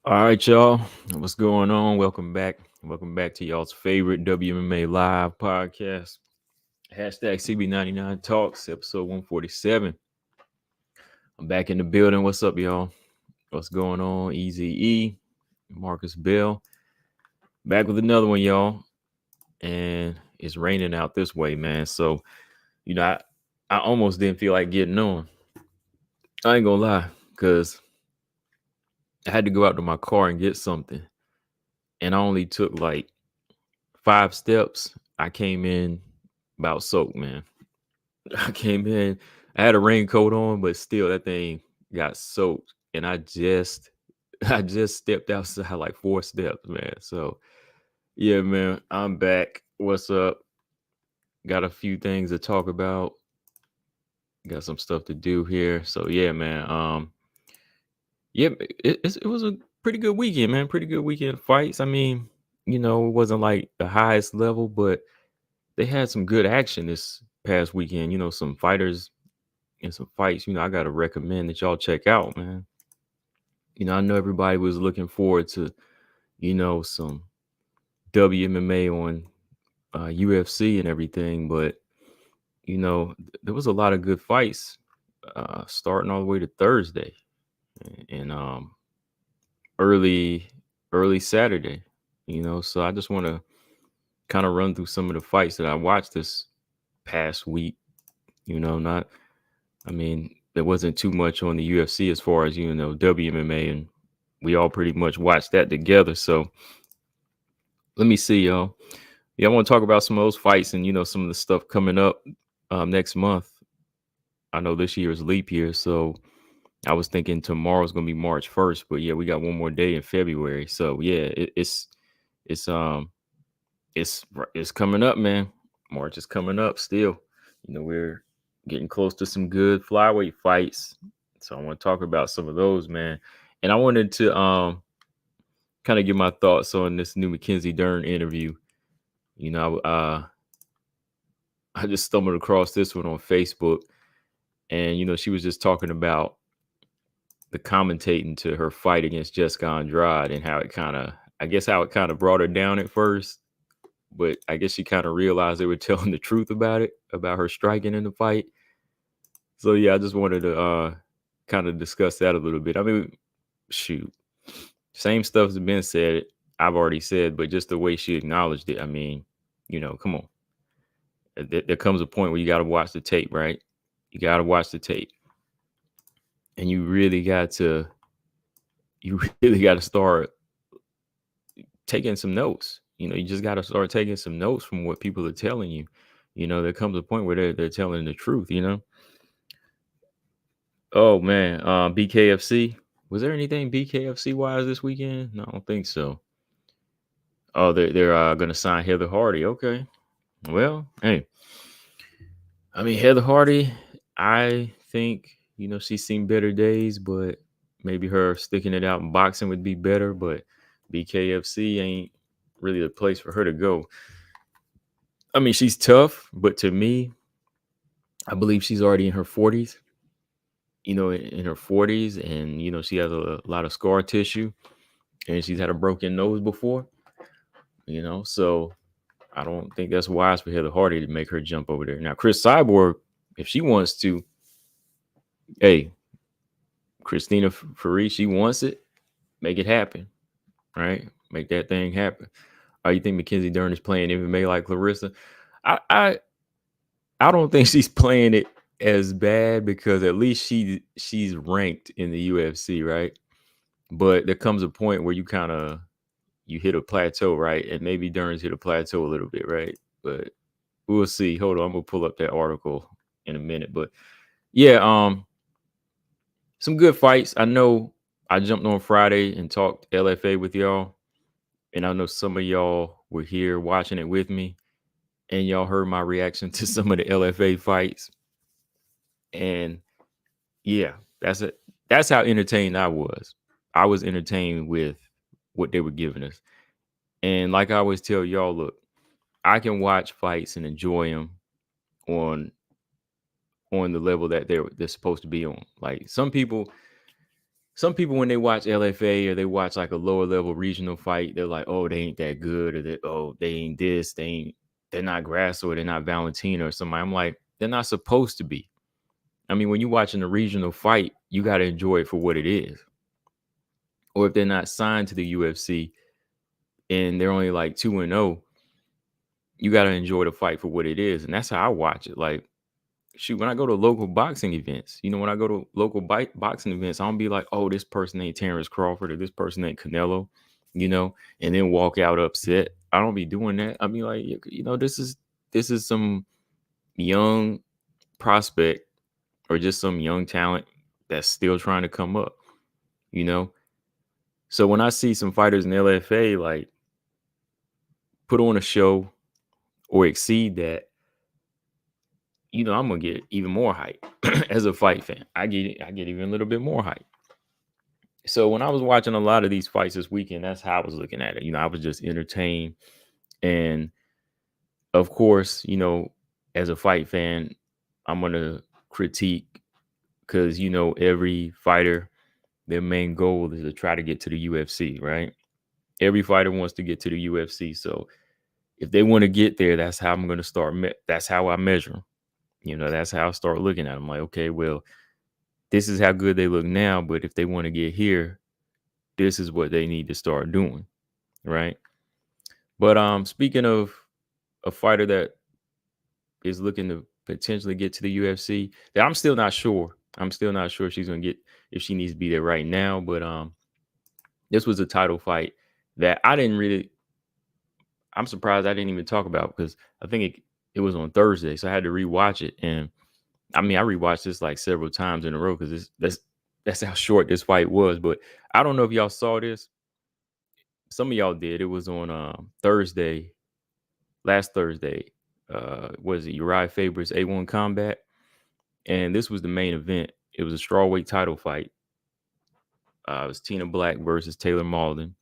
All right, y'all. What's going on? Welcome back. Welcome back to y'all's favorite WMMA live podcast. Hashtag CB99 Talks, episode 147. I'm back in the building. What's up, y'all? What's going on? Easy E, Marcus Bell. Back with another one, y'all. And it's raining out this way, man. So, you know, I almost didn't feel like getting on. I ain't gonna lie, because I had to go out to my car and get something. And I only took like 5 steps. I came in about soaked, man. I came in, I had a raincoat on, but still that thing got soaked. And I just stepped outside like 4 steps, man. So yeah, man, I'm back. What's up? Got a few things to talk about. Got some stuff to do here. So yeah, man. Yeah, it was a pretty good weekend, man. Pretty good weekend of fights. I mean, it wasn't like the highest level, but they had some good action this past weekend. Some fighters and some fights. I gotta recommend that y'all check out, man. I know everybody was looking forward to, some WMMA on UFC and everything, but there was a lot of good fights starting all the way to Thursday and early early Saturday. So I just want to kind of run through some of the fights that I watched this past week. Not I mean, there wasn't too much on the UFC as far as, WMMA, and we all pretty much watched that together. So let me see, y'all. Yeah, I want to talk about some of those fights and, some of the stuff coming up next month. I know this year is leap year, so I was thinking tomorrow's going to be March 1st, but yeah, we got one more day in February. So yeah, it's it's coming up, man. March is coming up still. We're getting close to some good flyweight fights. So I want to talk about some of those, man. And I wanted to kind of give my thoughts on this new Mackenzie Dern interview. You know, uh I just stumbled across this one on Facebook, and she was just talking about the commentating to her fight against Jessica Andrade and how it kind of, I guess, how it kind of brought her down at first, but I guess she kind of realized they were telling the truth about it, about her striking in the fight. So yeah, I just wanted to kind of discuss that a little bit. I mean, shoot, same stuff's been said. I've already said, but just the way she acknowledged it. I mean, come on. There comes a point where you got to watch the tape, right? You got to watch the tape, and you really got to start taking some notes. You just got to start taking some notes from what people are telling you. There comes a point where they're telling the truth. Oh man, BKFC. Was there anything BKFC wise this weekend? No, I don't think so. Oh, they're gonna sign Heather Hardy. Okay. Well, hey, I mean Heather Hardy. I think she's seen better days, but maybe her sticking it out in boxing would be better. But BKFC ain't really the place for her to go. I mean, she's tough, but to me, I believe she's already in her 40s. In her 40s, and she has a lot of scar tissue, and she's had a broken nose before. So I don't think that's wise for Heather Hardy to make her jump over there. Now, Chris Cyborg, if she wants to, hey, Christina Farie, she wants it, make it happen, right? Make that thing happen. Oh, you think Mackenzie Dern is playing MMA like Clarissa? I I, I don't think she's playing it as bad because at least she's ranked in the UFC, right? But there comes a point where you hit a plateau, right? And maybe Dern's hit a plateau a little bit, right? But we'll see. Hold on, I'm gonna pull up that article in a minute. But yeah, some good fights. I know I jumped on Friday and talked LFA with y'all, and I know some of y'all were here watching it with me, and y'all heard my reaction to some of the LFA fights. And yeah, that's it. That's how entertained I was. I was entertained with what they were giving us. And like I always tell y'all, look, I can watch fights and enjoy them on the level that they're supposed to be on. Like some people, some people when they watch LFA or they watch like a lower level regional fight, they're like, oh, they ain't that good, or they ain't this, they're not Grasso, or they're not Valentina or somebody. I'm like, they're not supposed to be. I mean, when you're watching a regional fight, you got to enjoy it for what it is. Or if they're not signed to the UFC and they're only like 2-0, you got to enjoy the fight for what it is. And that's how I watch it. Like, shoot, when I go to local boxing events, when I go to local boxing events, I don't be like, oh, this person ain't Terrence Crawford or this person ain't Canelo, and then walk out upset. I don't be doing that. I be like, this is some young prospect or just some young talent that's still trying to come up, So when I see some fighters in LFA like put on a show or exceed that, I'm gonna get even more hype as a fight fan. I get even a little bit more hype. So when I was watching a lot of these fights this weekend, that's how I was looking at it. I was just entertained. And of course, as a fight fan, I'm gonna critique because every fighter, their main goal is to try to get to the UFC, right? Every fighter wants to get to the UFC. So if they want to get there, that's how I'm gonna start. That's how I measure them. That's how I start looking at them. Like, okay, well, this is how good they look now, but if they want to get here, this is what they need to start doing, right? But speaking of a fighter that is looking to potentially get to the UFC, that I'm still not sure. I'm still not sure she's gonna get, if she needs to be there right now. But this was a title fight that I'm surprised I didn't even talk about because I think it was on Thursday, so I had to rewatch it. And I mean, I rewatched this like several times in a row because that's how short this fight was. But I don't know if y'all saw this. Some of y'all did. It was on last Thursday. Was it Uriah Faber's A1 Combat? And this was the main event. It was a strawweight title fight. It was Tina Black versus Taylor Malden.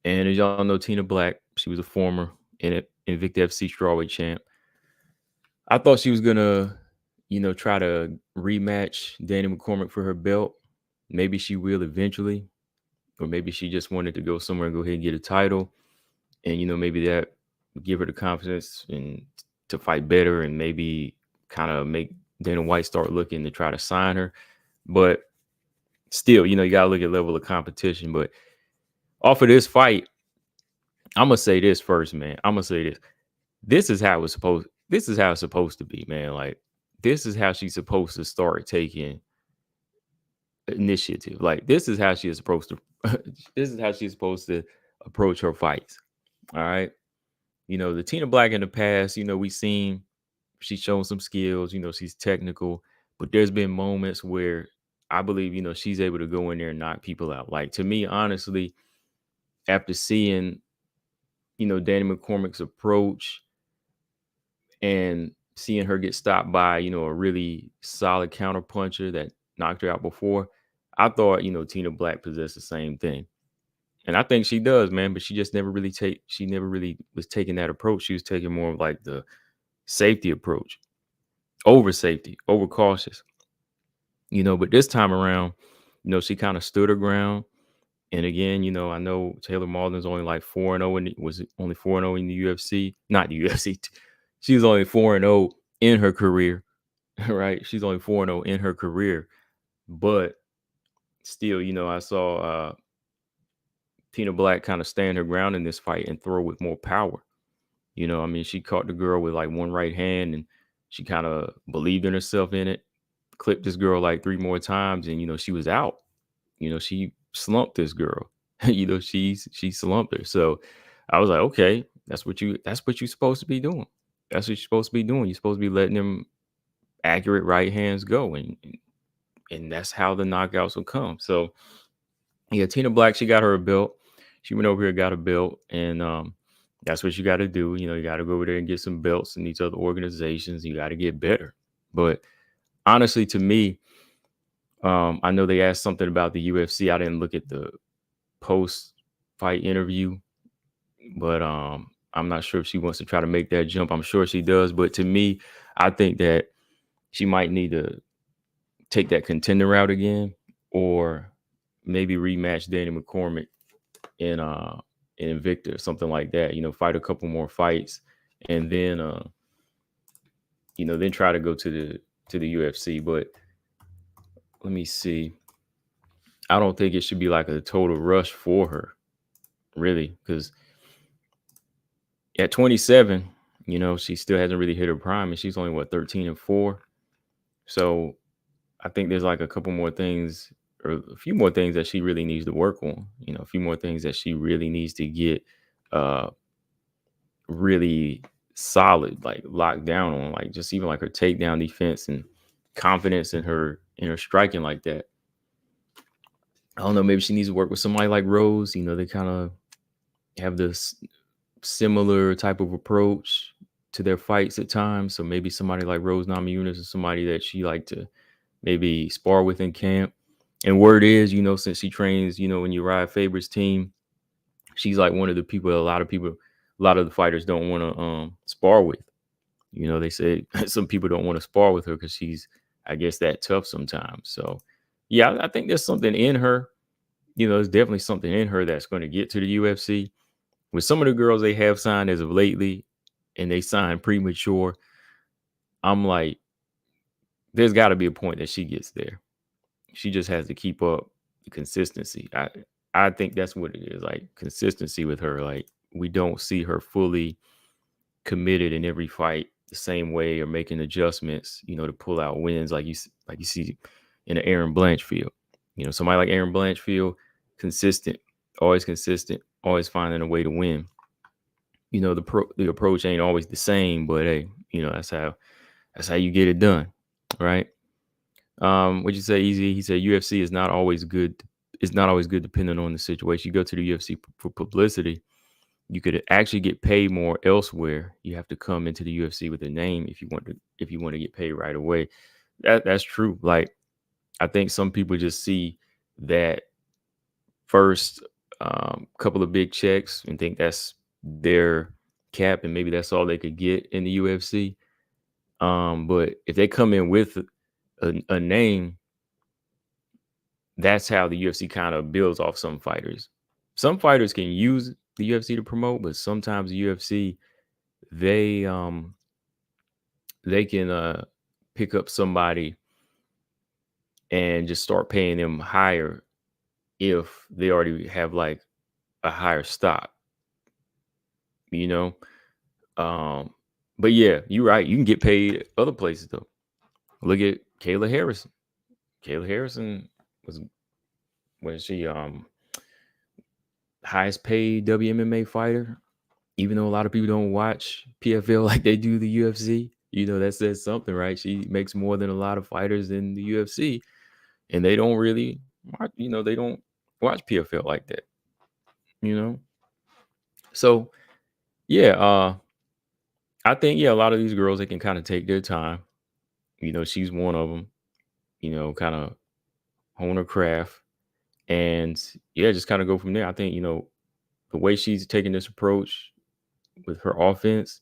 And as y'all know, Tina Black, she was a former Invicta FC strawweight champ. I thought she was gonna, try to rematch Danny McCormick for her belt. Maybe she will eventually, or maybe she just wanted to go somewhere and go ahead and get a title, and maybe that would give her the confidence and to fight better, and maybe kind of make Dana White start looking to try to sign her. But still, you gotta look at level of competition. But off of this fight, I'm gonna say this first, man. I'm gonna say this. This is how it's supposed to be, man. Like, this is how she's supposed to start taking initiative. Like, this is how she is supposed to this is how she's supposed to approach her fights. All right. The Tina Black in the past, we've seen she's shown some skills, she's technical, but there's been moments where I believe, she's able to go in there and knock people out. Like, to me, honestly, after seeing, Danny McCormick's approach and seeing her get stopped by, a really solid counter puncher that knocked her out before, I thought, Tina Black possessed the same thing. And I think she does, man, but she just never really was taking that approach. She was taking more of like the safety approach, over safety, over cautious, but this time around, she kind of stood her ground. And again, I know Taylor Malden's only like 4-0 and was only 4-0 in the UFC, not the UFC. She was only 4-0 in her career, right? She's only 4-0 in her career, but still, I saw Tina Black kind of stand her ground in this fight and throw with more power. I mean, she caught the girl with like one right hand and she kind of believed in herself in it, clipped this girl like 3 more times, and she was out. She slumped this girl. She slumped her. So I was like, okay, that's what you're supposed to be doing. That's what you're supposed to be doing. You're supposed to be letting them accurate right hands go, and that's how the knockouts will come. So yeah, Tina Black, she got her a belt. She went over here, got a belt, and that's what you got to do. You got to go over there and get some belts in these other organizations. You got to get better. But honestly, to me, I know they asked something about the UFC. I didn't look at the post-fight interview, but I'm not sure if she wants to try to make that jump. I'm sure she does. But to me, I think that she might need to take that contender route again or maybe rematch Danny McCormick in Invicta or something like that. Fight a couple more fights, and then then try to go to the UFC. But let me see. I don't think it should be like a total rush for her, really, because at 27, she still hasn't really hit her prime, and she's only 13-4. So I think there's like a couple more things, or a few more things that she really needs to work on. A few more things that she really needs to get uh really solid, like locked down on, like just even like her takedown defense and confidence in her striking like that. I don't know, maybe she needs to work with somebody like Rose. They kind of have this similar type of approach to their fights at times. So maybe somebody like Rose Namajunas is somebody that she like to maybe spar with in camp. And word is, since she trains, in Uriah Faber's team, she's like one of the people a lot of the fighters don't want to spar with. They say some people don't want to spar with her because she's, I guess, that tough sometimes. So yeah, I think there's something in her. There's definitely something in her that's going to get to the UFC. With some of the girls they have signed as of lately, and they signed premature, I'm like, there's got to be a point that she gets there. She just has to keep up the consistency. I think that's what it is, like consistency with her. Like, we don't see her fully committed in every fight the same way, or making adjustments, to pull out wins like you see in an Aaron Blanchfield. Somebody like Aaron Blanchfield, consistent, always finding a way to win. The approach ain't always the same, but hey, that's how you get it done, right? What'd you say, Easy? He said UFC is not always good. It's not always good depending on the situation. You go to the UFC for publicity. You could actually get paid more elsewhere. You have to come into the UFC with a name if you want to get paid right away. That's true. Like, I think some people just see that first couple of big checks and think that's their cap, and maybe that's all they could get in the UFC. But if they come in with a name, that's how the UFC kind of builds off some fighters. Some fighters can use the UFC to promote, but sometimes the UFC, they can pick up somebody and just start paying them higher if they already have like a higher stock, you know. But yeah, you're right. You can get paid other places though. Look at Kayla Harrison. Kayla Harrison was she highest paid WMMA fighter, even though a lot of people don't watch PFL like they do the UFC. That says something, right? She makes more than a lot of fighters in the UFC, and they don't really watch, they don't watch PFL like that, you know? So yeah, I think, yeah, a lot of these girls, they can kind of take their time. She's one of them, kind of hone her craft, and yeah, just kind of go from there. I think, the way she's taking this approach with her offense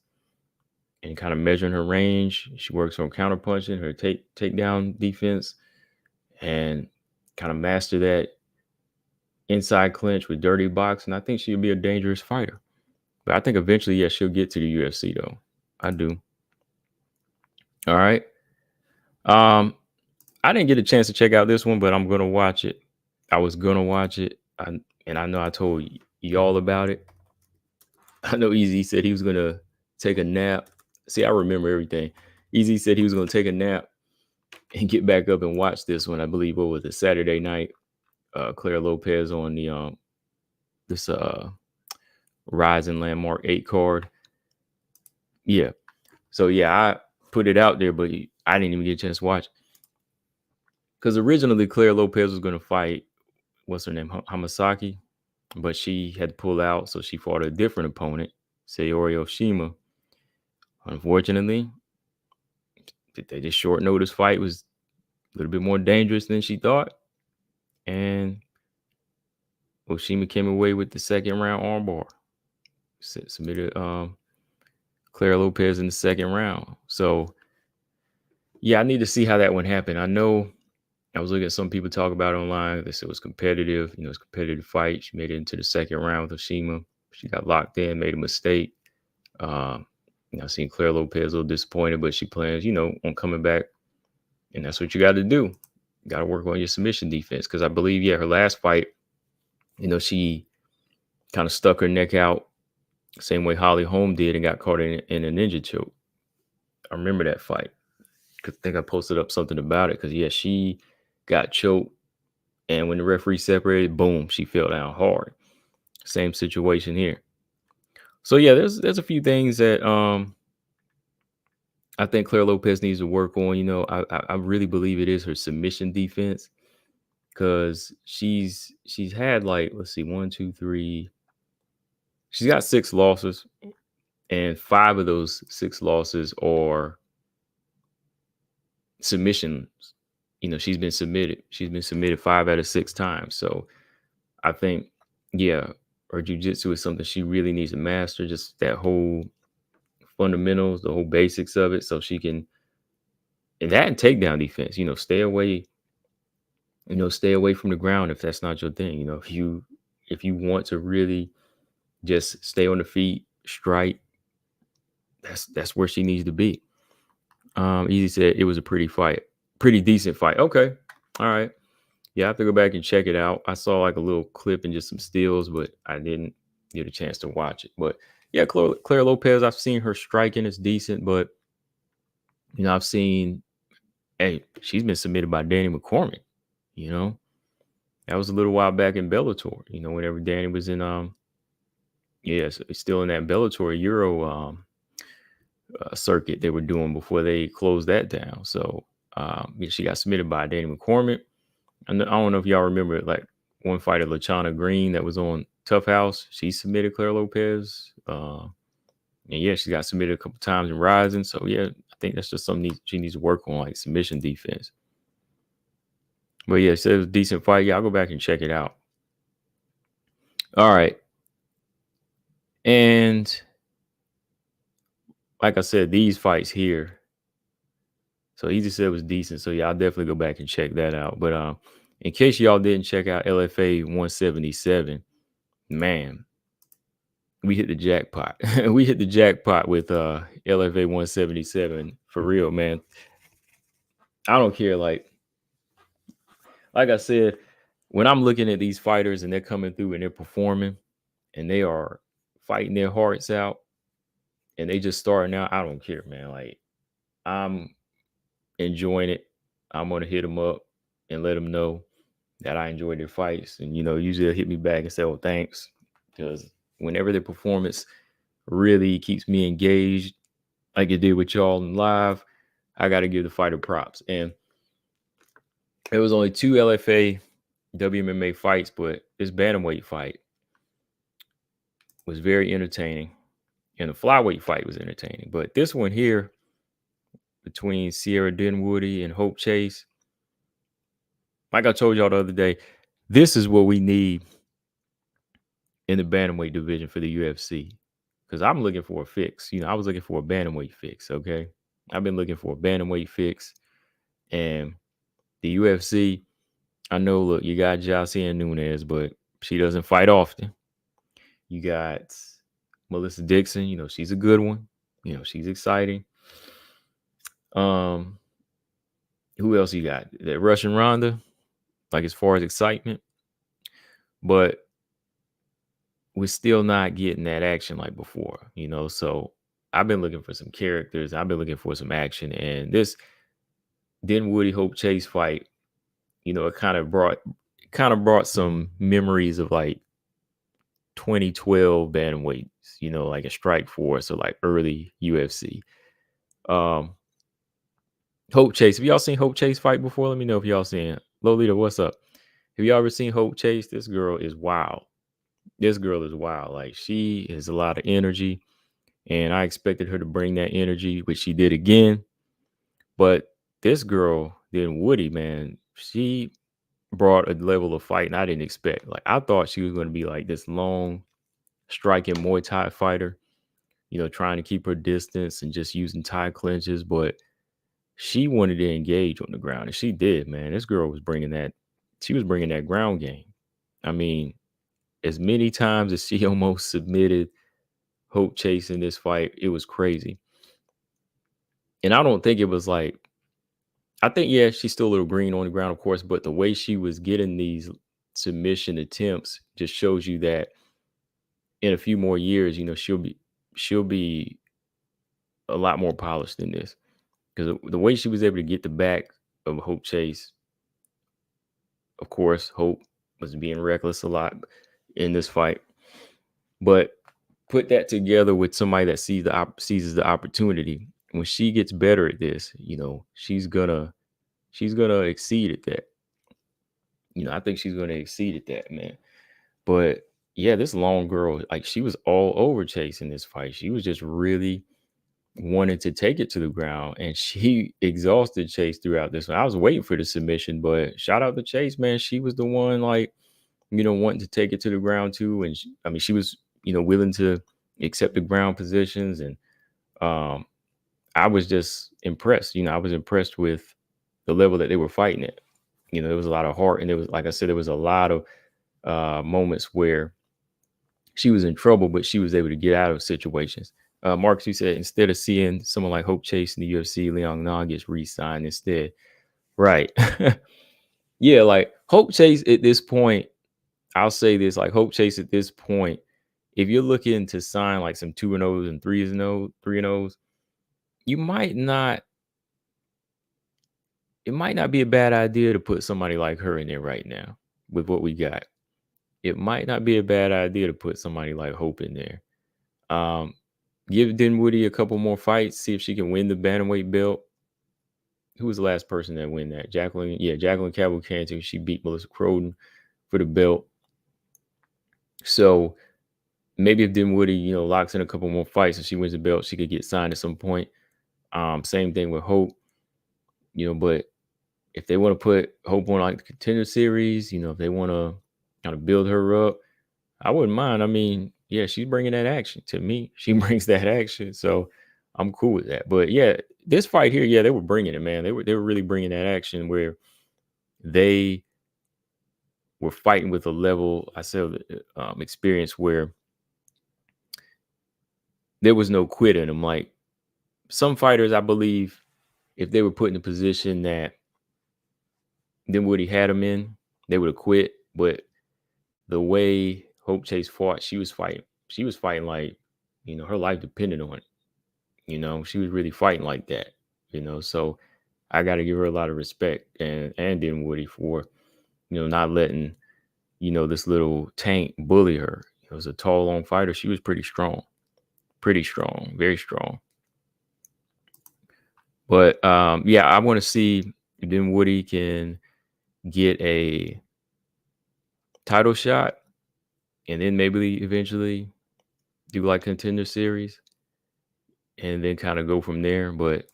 and kind of measuring her range, she works on counter punching, her takedown defense, and kind of master that inside clinch with dirty boxing. I think she'll be a dangerous fighter. But I think eventually, yeah, she'll get to the UFC though. I do. All right. I didn't get a chance to check out this one, but I'm gonna watch it. I was gonna watch it, and I know I told y'all about it. I know Easy said he was gonna take a nap. See, I remember everything. Easy said he was gonna take a nap and get back up and watch this one. I believe what was it, Saturday night? Claire Lopez on the this Rising Landmark 8 card. Yeah. So yeah, I put it out there, but I didn't even get a chance to watch. Because originally Claire Lopez was gonna fight, what's her name, Hamasaki, but she had to pull out, so she fought a different opponent, Sayori Oshima. Unfortunately, this short notice fight was a little bit more dangerous than she thought, and Oshima came away with the second round armbar. Submitted Claire Lopez in the second round. So yeah, I need to see how that one happened. I know I was looking at some people talk about it online. They said it was competitive. You know, it's a competitive fight. She made it into the second round with Oshima. She got locked in, made a mistake. Um, you know, I seen Claire Lopez a little disappointed, but she plans, you know, on coming back. And that's what you got to do. You got to work on your submission defense. Because I believe, yeah, her last fight, you know, she kind of stuck her neck out same way Holly Holm did and got caught in a ninja choke. I remember that fight. I think I posted up something about it because, yeah, she got choked. And when the referee separated, boom, she fell down hard. Same situation here. So, yeah, there's a few things that I think Claire Lopez needs to work on. You know, I really believe it is her submission defense because she's had like, let's see, 1, 2, 3. She's got 6 losses, and 5 of those 6 losses are submissions. You know, she's been submitted. She's been submitted 5 out of 6 times. So I think, yeah, her jiu-jitsu is something she really needs to master. Just that whole fundamentals, the whole basics of it, so she can, and that and takedown defense. You know, stay away. You know, stay away from the ground if that's not your thing. You know, if you want to really just stay on the feet, strike, that's where she needs to be. Easy said it was a pretty decent fight. Okay, all right. Yeah, I have to go back and check it out. I saw like a little clip and just some stills, but I didn't get a chance to watch it. But yeah, Claire Lopez, I've seen her striking is decent, but you know, I've seen, hey, she's been submitted by Danny McCormick. You know, that was a little while back in Bellator. You know, whenever Danny was in yes, still in that Bellator Euro circuit they were doing before they closed that down. So yeah, she got submitted by Danny McCormick. And I don't know if y'all remember like one fighter, Lachana Green, that was on Tough House. She submitted Claire Lopez. And yeah, she got submitted a couple times in Rising. So yeah, I think that's just something she needs to work on, like submission defense. But yeah, so it was a decent fight. Yeah, I'll go back and check it out. All right. And like I said, these fights here. So Easy said it was decent. So yeah, I'll definitely go back and check that out. But in case y'all didn't check out LFA 177, man, we hit the jackpot. We hit the jackpot with LFA 177 for real, man. I don't care. Like I said, when I'm looking at these fighters and they're coming through and they're performing and they are fighting their hearts out and they just starting out, I don't care, man. Like I'm enjoying it. I'm gonna hit them up and let them know that I enjoy their fights. And you know, usually they'll hit me back and say, "Oh, thanks," because whenever their performance really keeps me engaged, like it did with y'all in live, I got to give the fighter props. And it was only 2 LFA WMMA fights, but this bantamweight fight was very entertaining, and the flyweight fight was entertaining. But this one here between Sierra Dinwoody and Hope Chase, like I told y'all the other day, this is what we need in the bantamweight division for the UFC. Because I'm looking for a fix. You know, I was looking for a bantamweight fix, okay? I've been looking for a bantamweight fix. And the UFC, I know, look, you got Josiane Nunes, but she doesn't fight often. You got Melissa Dixon, you know, she's a good one. You know, she's exciting. Who else you got? That Russian Ronda, like as far as excitement. But we're still not getting that action like before, you know. So I've been looking for some characters. I've been looking for some action. And this Dinwoody Hope Chase fight, you know, it kind of brought some memories of like 2012 bantamweights, you know, like a Strike Force or like early UFC. Hope Chase. Have y'all seen Hope Chase fight before? Let me know if y'all seen it. Lolita, what's up? Have you ever seen Hope Chase? This girl is wild. This girl is wild. Like she has a lot of energy, and I expected her to bring that energy, which she did again. But this girl, then Woody, man, she brought a level of fight and I didn't expect. Like I thought she was going to be like this long striking Muay Thai fighter, you know, trying to keep her distance and just using Thai clinches. But she wanted to engage on the ground, and she did, man. This girl was bringing that. She was bringing that ground game. I mean, as many times as she almost submitted Hope Chase in this fight, it was crazy. And I don't think it was like, I think, yeah, she's still a little green on the ground, of course, but the way she was getting these submission attempts just shows you that in a few more years, she'll be a lot more polished than this. Because the way she was able to get the back of Hope Chase, of course, Hope was being reckless a lot in this fight. But put that together with somebody that seizes the opportunity. When she gets better at this, she's gonna exceed at that. I think she's gonna exceed at that, man. But yeah, this long girl, like she was all over Chase in this fight. She was just really wanted to take it to the ground, and she exhausted Chase throughout this one. I was waiting for the submission, but shout out to Chase, man. She was the one, like, wanting to take it to the ground too. And she was, willing to accept the ground positions. And I was just impressed. I was impressed with the level that they were fighting at. There was a lot of heart, and there was, like I said, there was a lot of moments where she was in trouble, but she was able to get out of situations. Marcus, you said instead of seeing someone like Hope Chase in the UFC, Leon Na gets re-signed instead. Right. Yeah, like Hope Chase at this point, I'll say this, like Hope Chase at this point, if you're looking to sign like some 2-0s and 3-0s, you might not, it might not be a bad idea to put somebody like her in there right now with what we got. It might not be a bad idea to put somebody like Hope in there. Give Dinwiddie a couple more fights, see if she can win the bantamweight belt. Who was the last person that win that? Jacqueline Cavalcanti. She beat Melissa Croden for the belt. So maybe if Dinwiddie, locks in a couple more fights and she wins the belt, she could get signed at some point. Same thing with Hope, but if they want to put Hope on like the Contender Series, if they want to kind of build her up, I wouldn't mind. I mean, yeah, she's bringing that action to me. She brings that action, so I'm cool with that. But yeah, this fight here, yeah, they were bringing it, man. They were really bringing that action where they were fighting with a level, I said, experience where there was no quit in them. Like some fighters, I believe, if they were put in a position that Dinwiddie had them in, they would have quit. But the way Hope Chase fought, she was fighting like, her life depended on it. She was really fighting like that, so I got to give her a lot of respect and Dinwiddie for, not letting, this little tank bully her. It was a tall, long fighter. She was pretty strong, very strong. But yeah, I want to see if Dinwiddie can get a title shot and then maybe eventually do like Contender Series and then kind of go from there. But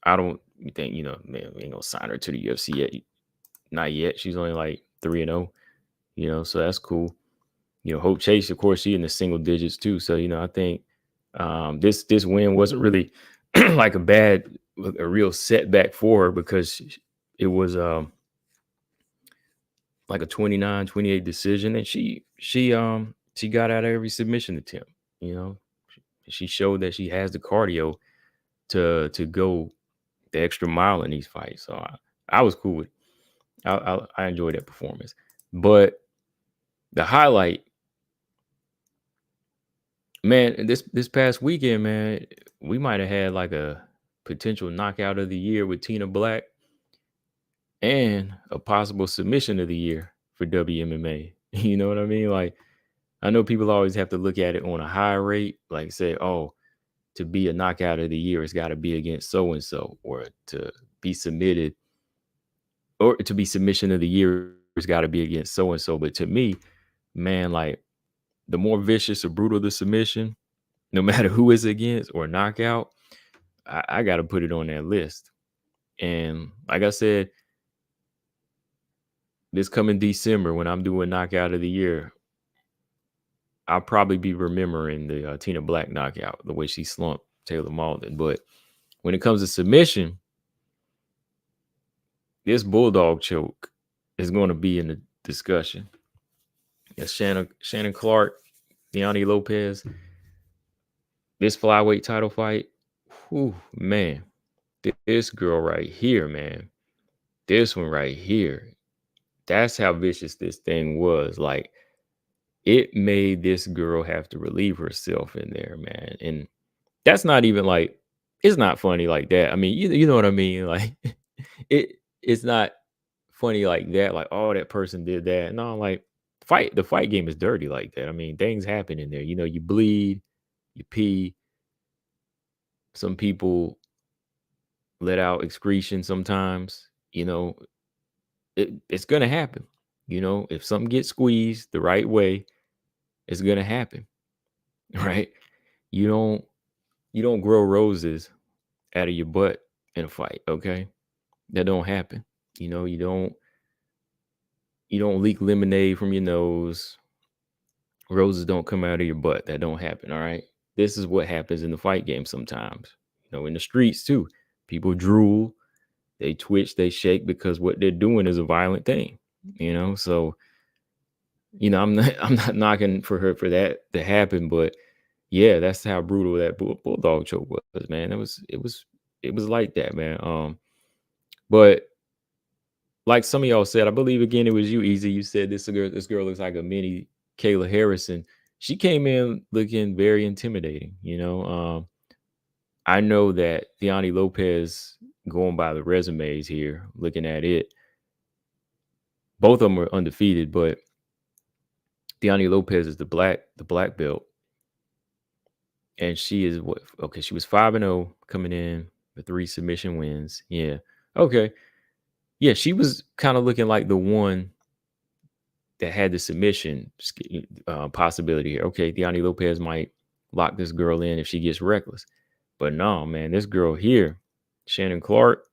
I don't think, man, we ain't gonna sign her to the UFC yet. Not yet. She's only like 3-0, so that's cool. Hope Chase, of course, she in the single digits too. So, I think this win wasn't really like a real setback for her because it was like a 29-28 decision, and she got out of every submission attempt. She showed that she has the cardio to go the extra mile in these fights. So I was cool with it. I enjoyed that performance. But the highlight, man, this past weekend, man, we might have had like a potential knockout of the year with Tina Black and a possible submission of the year for WMMA. You know what I mean? Like, I know people always have to look at it on a high rate, like say, oh, to be a knockout of the year, it's got to be against so-and-so, or to be submitted, or to be submission of the year, it's got to be against so-and-so. But to me, man, like the more vicious or brutal the submission, no matter who it's against or knockout, I got to put it on that list. And like I said, this coming December, when I'm doing knockout of the year, I'll probably be remembering the Tina Black knockout, the way she slumped Taylor Malden. But when it comes to submission, this bulldog choke is going to be in the discussion. Yes, Shannon Clark, Deontay Lopez, this flyweight title fight. Whew, man, this girl right here, man, this one right here. That's how vicious this thing was. Like, it made this girl have to relieve herself in there, man. And that's not even like, it's not funny like that. I mean, you know what I mean? Like, it's not funny like that. Like, oh, that person did that. No, like, the fight game is dirty like that. I mean, things happen in there. You know, you bleed, you pee. Some people let out excretion sometimes. You know, it's gonna happen. You know, if something gets squeezed the right way, it's gonna happen. Right? You don't you don't grow roses out of your butt in a fight, okay? That don't happen. You know, you don't leak lemonade from your nose. Roses don't come out of your butt. That don't happen, all right? This is what happens in the fight game sometimes. You know, in the streets too. People drool, they twitch, they shake because what they're doing is a violent thing, you know? So, you know, I'm not knocking for her for that to happen, but yeah, that's how brutal that bulldog choke was, man. It was like that, man. But like some of y'all said, I believe again it was you, Easy. You said this girl looks like a mini Kayla Harrison. She came in looking very intimidating. You know, I know that Deontay Lopez, going by the resumes here, looking at it, both of them are undefeated, but Deontay Lopez is the black belt, and she is what? Okay, she was 5-0 coming in with 3 submission wins. Yeah, okay, yeah, she was kind of looking like the one that had the submission possibility here. Okay, Deontay Lopez might lock this girl in if she gets reckless. But no, man, this girl here, Shannon Clark,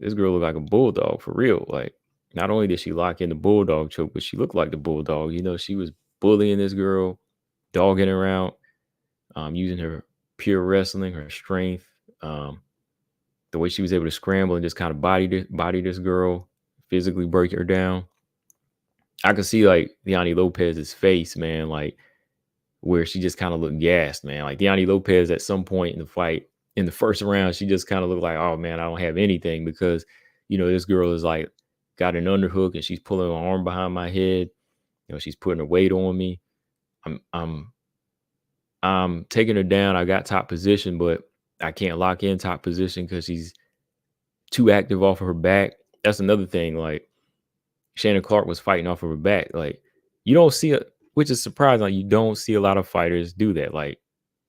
this girl looked like a bulldog for real. Like, not only did she lock in the bulldog choke, but she looked like the bulldog. You know, she was bullying this girl, dogging her out, using her pure wrestling, her strength, the way she was able to scramble and just kind of body this girl, physically break her down. I could see like Deontay Lopez's face, man, like where she just kind of looked gassed, man. Like Deontay Lopez at some point in the fight, in the first round, she just kind of looked like, oh man, I don't have anything because, you know, this girl is like got an underhook and she's pulling her arm behind my head. You know, she's putting her weight on me. I'm I'm I'm taking her down. I got top position, but I can't lock in top position because she's too active off of her back. That's another thing. Like, Shannon Clark was fighting off of her back. Like, you don't see which is surprising. Like, you don't see a lot of fighters do that. Like,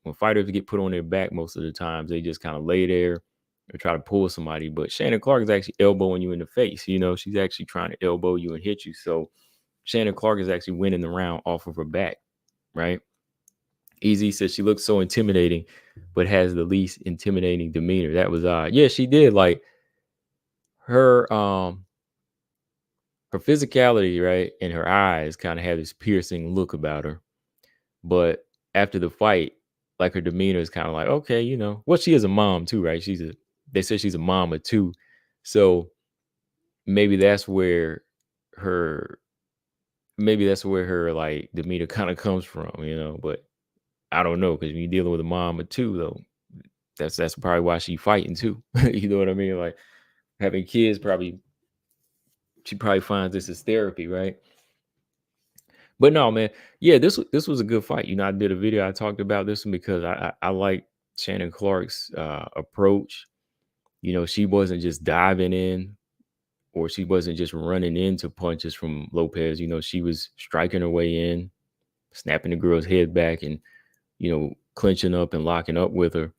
when fighters get put on their back, most of the times they just kind of lay there or try to pull somebody. But Shannon Clark is actually elbowing you in the face. You know, she's actually trying to elbow you and hit you. So Shannon Clark is actually winning the round off of her back, right? Easy says she looks so intimidating, but has the least intimidating demeanor. That was odd. Yeah, she did. Like, her her physicality, right, and her eyes kind of have this piercing look about her. But after the fight, like, her demeanor is kind of like, okay, you know, well, she is a mom too, right? They say she's a mama too. So maybe that's where her, like demeanor kind of comes from, you know. But I don't know, because when you're dealing with a mama too, though, that's probably why she fighting too. You know what I mean? Like, having kids probably, she probably finds this as therapy, right? But no, man, yeah, this was a good fight. You know, I did a video. I talked about this one because I like Shannon Clark's approach. You know, she wasn't just diving in, or she wasn't just running into punches from Lopez. You know, she was striking her way in, snapping the girl's head back, and, you know, clinching up and locking up with her,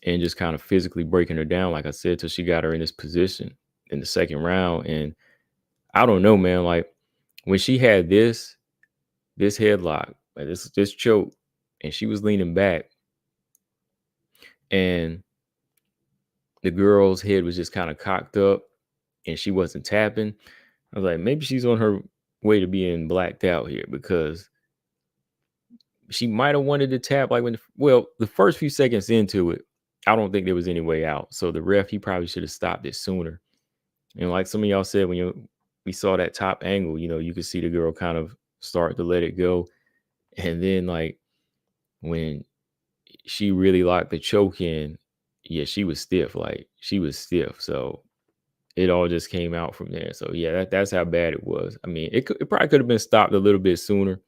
and just kind of physically breaking her down, like I said, till she got her in this position in the second round. And I don't know, man, like, when she had this headlock, like this choke, and she was leaning back, and the girl's head was just kind of cocked up, and she wasn't tapping. I was like, maybe she's on her way to being blacked out here, because she might have wanted to tap, like, the first few seconds into it, I don't think there was any way out. So the ref, he probably should have stopped it sooner. And like some of y'all said, we saw that top angle, you could see the girl kind of start to let it go. And then like when she really locked the choke in, yeah, she was stiff. Like she was stiff. So it all just came out from there. So yeah, that's how bad it was. I mean, it probably could have been stopped a little bit sooner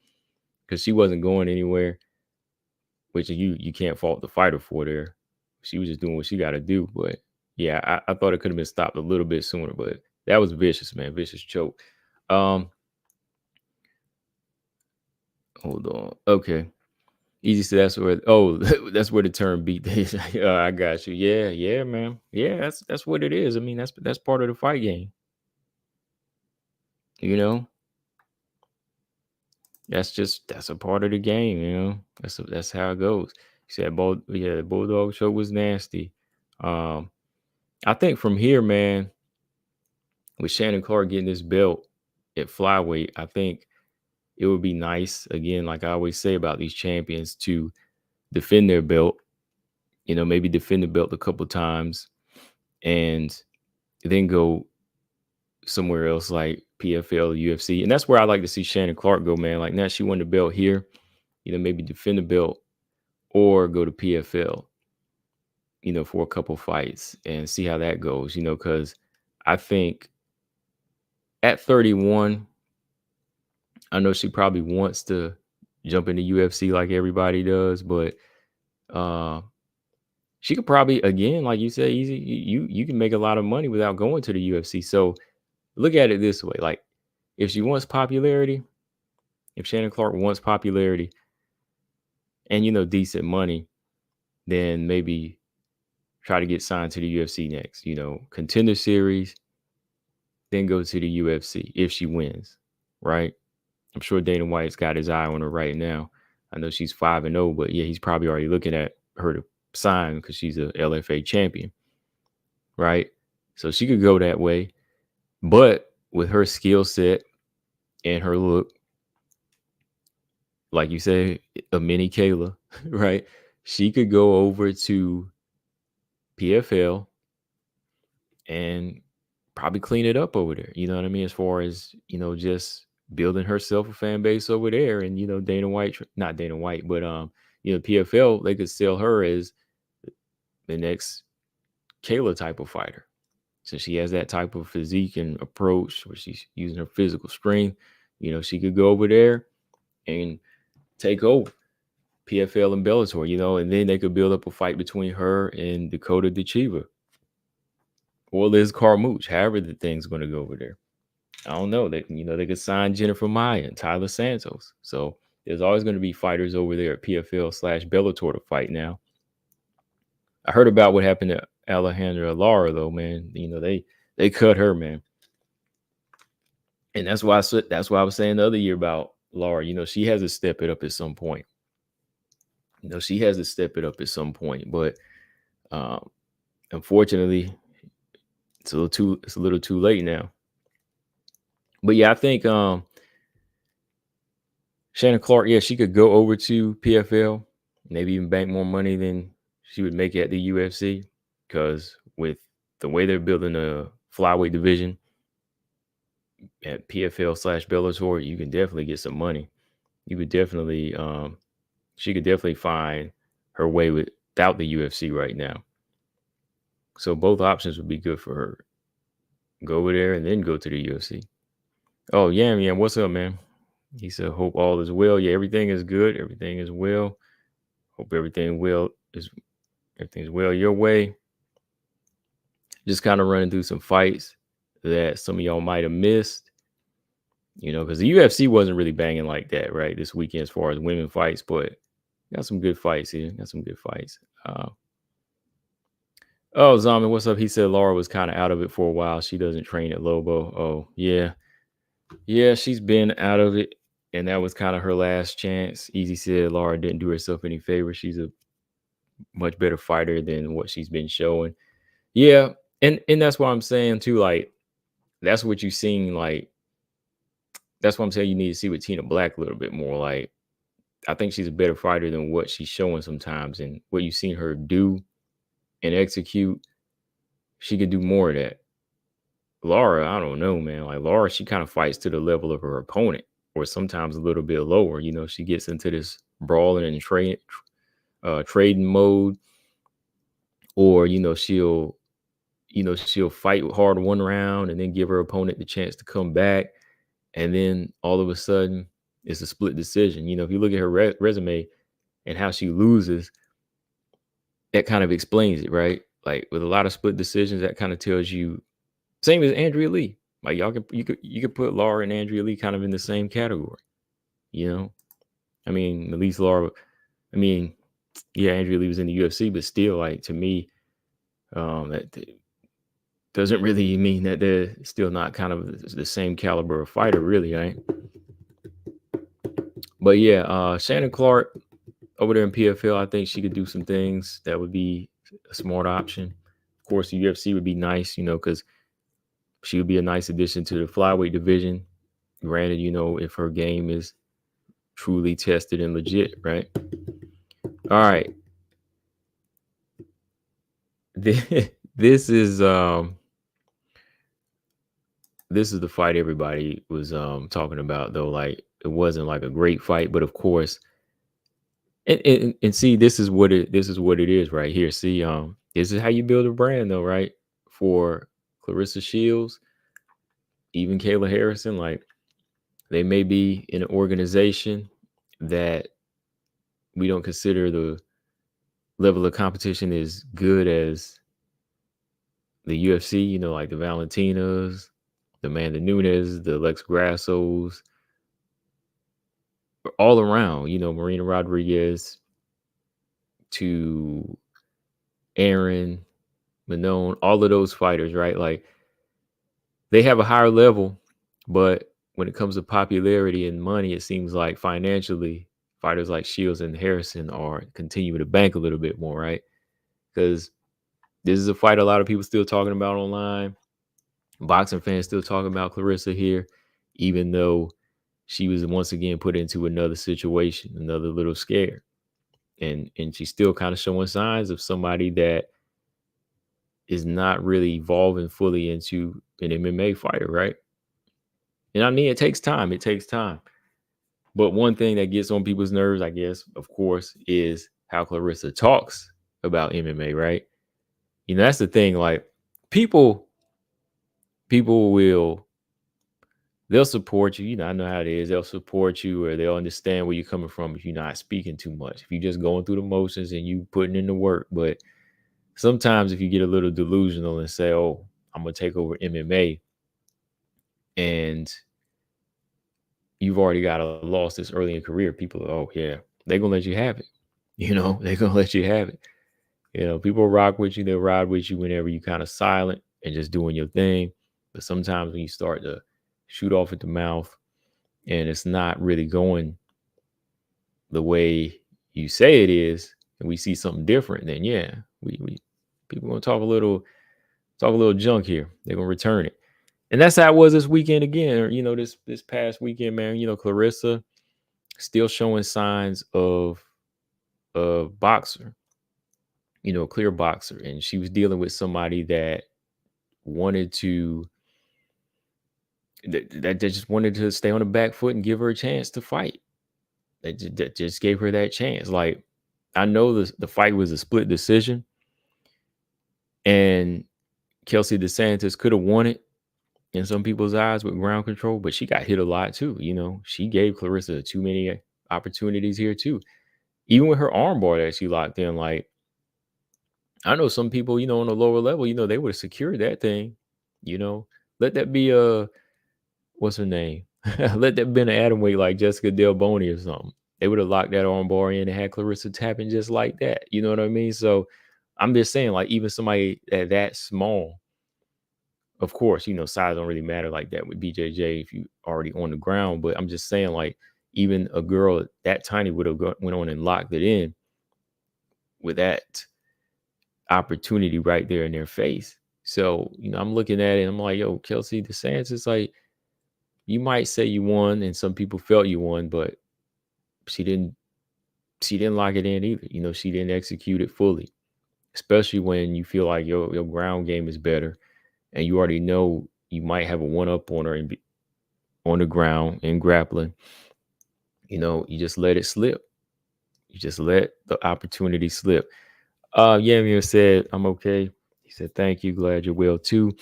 because she wasn't going anywhere, which you can't fault the fighter for there. She was just doing what she got to do. But yeah, I thought it could have been stopped a little bit sooner. But that was vicious, man. Vicious choke. Um, Hold on. Okay. Easy. So that's where. Oh, that's where the term beat. I got you. Yeah, yeah, man. Yeah, that's what it is. I mean, that's part of the fight game. You know, that's a part of the game. That's how it goes. You said yeah, the bulldog choke was nasty. Um, I think from here, man, with Shannon Clark getting this belt at flyweight, I think it would be nice, again, like I always say about these champions, to defend their belt, maybe defend the belt a couple times and then go somewhere else like PFL, UFC. And that's where I like to see Shannon Clark go, man. Like now she won the belt here, maybe defend the belt or go to PFL, for a couple fights and see how that goes, because I think at 31, I know she probably wants to jump into UFC like everybody does, but she could probably, again, like you said, easy. You can make a lot of money without going to the UFC. So look at it this way: like if she wants popularity, if Shannon Clark wants popularity and decent money, then maybe try to get signed to the UFC next. Contender series, then go to the UFC if she wins, right? I'm sure Dana White's got his eye on her right now. I know she's 5-0, but yeah, he's probably already looking at her to sign because she's a LFA champion, right? So she could go that way. But with her skill set and her look, like you say, a mini Kayla, right? She could go over to PFL and probably clean it up over there. You know what I mean? As far as, just building herself a fan base over there. And, Dana White, not Dana White, but, PFL, they could sell her as the next Kayla type of fighter. So she has that type of physique and approach where she's using her physical strength. She could go over there and take over PFL and Bellator, and then they could build up a fight between her and Dakota DeChiva or Liz Carmouche, however the thing's going to go over there. I don't know. They could sign Jennifer Maya and Tyler Santos. So there's always going to be fighters over there at PFL/Bellator to fight now. I heard about what happened to Alejandra Lara, though, man. They cut her, man. And that's why I was saying the other year about Lara. She has to step it up at some point. She has to step it up at some point. But unfortunately, it's a little too late now. But yeah, I think Shannon Clark, yeah, she could go over to PFL, maybe even bank more money than she would make at the UFC. Because with the way they're building a flyweight division at PFL/Bellator, you can definitely get some money. You could definitely, she could definitely find her way without the UFC right now. So both options would be good for her. Go over there and then go to the UFC. Oh, yeah, what's up, man? He said, hope all is well. Yeah, everything is good. Everything is well. Hope everything's well your way. Just kind of running through some fights that some of y'all might have missed. Because the UFC wasn't really banging like that, right? This weekend as far as women fights, but got some good fights here. Got some good fights. Oh, Zaman, what's up? He said Laura was kind of out of it for a while. She doesn't train at Lobo. Oh, yeah. Yeah, she's been out of it. And that was kind of her last chance. Easy said Laura didn't do herself any favor. She's a much better fighter than what she's been showing. Yeah. And that's what I'm saying too. Like, that's what you've seen. Like, that's what I'm saying. You need to see with Tina Black a little bit more. Like, I think she's a better fighter than what she's showing sometimes. And what you've seen her do and execute, she could do more of that. Laura, I don't know, man. Like Laura, she kind of fights to the level of her opponent, or sometimes a little bit lower. She gets into this brawling and trading mode, or she'll fight hard one round and then give her opponent the chance to come back, and then all of a sudden it's a split decision. If you look at her resume and how she loses, that kind of explains it, right? Like with a lot of split decisions, that kind of tells you. Same as Andrea Lee. Like you could put Laura and Andrea Lee kind of in the same category. You know, I mean, at least Laura. I mean, yeah, Andrea Lee was in the UFC, but still, like to me, that doesn't really mean that they're still not kind of the same caliber of fighter, really, right? But yeah, Shannon Clark over there in PFL, I think she could do some things that would be a smart option. Of course, the UFC would be nice, because she would be a nice addition to the flyweight division. Granted, if her game is truly tested and legit, right? All right. This is the fight everybody was talking about, though. Like it wasn't like a great fight, but of course, and see, this is what it is right here. See, this is how you build a brand, though, right? For Clarissa Shields, even Kayla Harrison, like they may be in an organization that we don't consider the level of competition as good as the UFC, like the Valentinas, the Amanda Nunes, the Lex Grassos, all around, Marina Rodriguez to Aaron, Manon, all of those fighters, right? Like they have a higher level, but when it comes to popularity and money, it seems like financially, fighters like Shields and Harrison are continuing to bank a little bit more, right? Because this is a fight a lot of people still talking about online. Boxing fans still talking about Clarissa here, even though she was once again put into another situation, another little scare. And she's still kind of showing signs of somebody that is not really evolving fully into an MMA fighter, right? And I mean, it takes time. It takes time. But one thing that gets on people's nerves, I guess, of course, is how Clarissa talks about MMA, right? That's the thing. Like people will, they'll support you. I know how it is. They'll support you, or they'll understand where you're coming from if you're not speaking too much. If you're just going through the motions and you putting in the work. But sometimes if you get a little delusional and say, oh, I'm going to take over MMA, and you've already got a loss this early in your career, people are, oh, yeah, they're going to let you have it. They're going to let you have it. People rock with you. They'll ride with you whenever you kind of silent and just doing your thing. But sometimes when you start to shoot off at the mouth and it's not really going the way you say it is, and we see something different, then yeah, we people gonna talk a little junk here. They're gonna return it. And that's how it was this weekend again. This past weekend, man. Clarissa still showing signs of a boxer, a clear boxer. And she was dealing with somebody that wanted to that just wanted to stay on the back foot and give her a chance to fight. That just gave her that chance. Like, I know the fight was a split decision, and Kelsey DeSantis could have won it in some people's eyes with ground control, but she got hit a lot too. She gave Clarissa too many opportunities here too. Even with her armbar that she locked in, like, I know some people, on a lower level, they would have secured that thing. Let that be what's her name? Let that be an atom weight like Jessica Del Boney or something. They would have locked that armbar in and had Clarissa tapping just like that. You know what I mean? So I'm just saying, like, even somebody that small, of course, size don't really matter like that with BJJ if you already on the ground. But I'm just saying, like, even a girl that tiny would have went on and locked it in with that opportunity right there in their face. So, I'm looking at it and I'm like, yo, Kelsey DeSantis, like, you might say you won and some people felt you won, but she didn't lock it in either. She didn't execute it fully, especially when you feel like your ground game is better and you already know, you might have a one up on her on the ground in grappling. You just let it slip. You just let the opportunity slip. Yamir said, I'm okay. He said, thank you. Glad you're well too.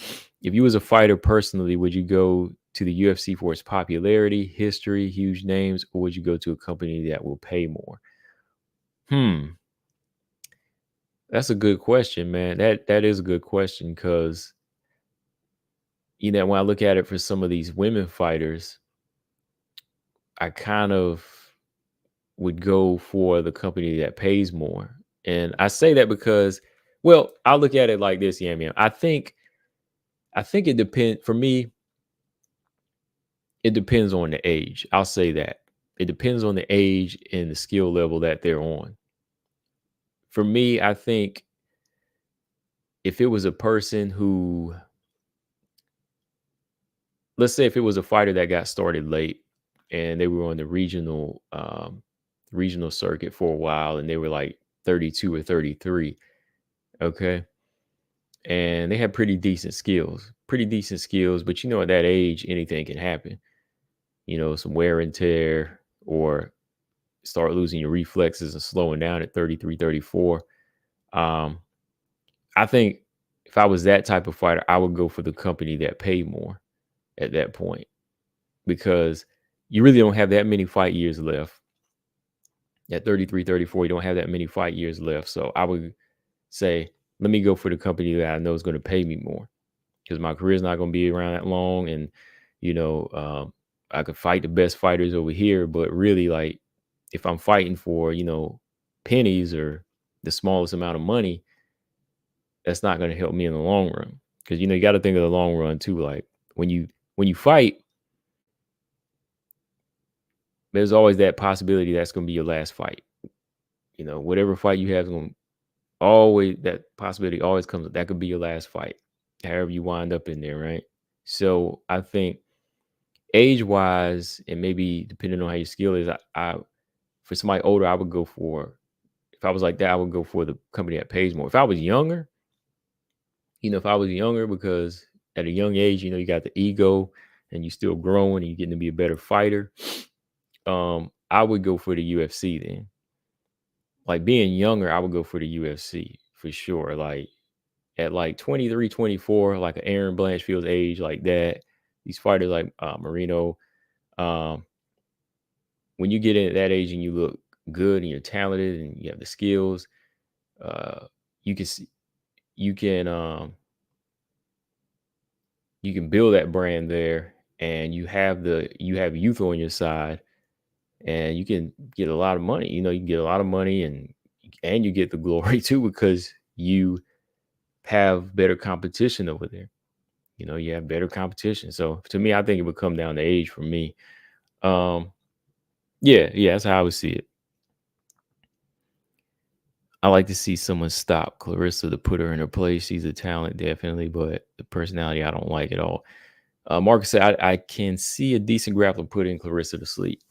If you was a fighter personally, would you go to the UFC for its popularity, history, huge names, or would you go to a company that will pay more? That's a good question, man. That is a good question because when I look at it for some of these women fighters, I kind of would go for the company that pays more. And I say that because, well, I look at it like this, Yam. I think it depends for me, it depends on the age. I'll say that. It depends on the age and the skill level that they're on. For me, I think if it was a person who, let's say if it was a fighter that got started late and they were on the regional circuit for a while and they were like 32 or 33, okay? And they had pretty decent skills, but at that age anything can happen. Some wear and tear or start losing your reflexes and slowing down at 33, 34. I think if I was that type of fighter, I would go for the company that paid more at that point because you really don't have that many fight years left. At 33, 34, you don't have that many fight years left. So I would say, let me go for the company that I know is going to pay me more because my career is not going to be around that long. And, I could fight the best fighters over here, but really like if I'm fighting for, pennies or the smallest amount of money, that's not going to help me in the long run. Because, you got to think of the long run too. Like when you fight, there's always that possibility that's going to be your last fight. Whatever fight you have is going to always, that possibility always comes. That could be your last fight, however you wind up in there, right? So I think age wise, and maybe depending on how your skill is, I for somebody older, I would go for, if I was like that, I would go for the company that pays more. If I was younger, because at a young age, you got the ego and you still growing and you're getting to be a better fighter. I would go for the UFC then. Like being younger, I would go for the UFC for sure. Like at like 23, 24, like an Aaron Blanchfield's age, like that. These fighters like Marino, when you get in at that age and you look good and you're talented and you have the skills, you can see, you can build that brand there, and you have youth on your side, and you can get a lot of money. You can get a lot of money, and you get the glory too because you have better competition over there. You have better competition. So to me, I think it would come down to age for me. Yeah, that's how I would see it. I like to see someone stop Clarissa to put her in her place. She's a talent, definitely, but the personality I don't like at all. Marcus said, I can see a decent grappler putting Clarissa to sleep.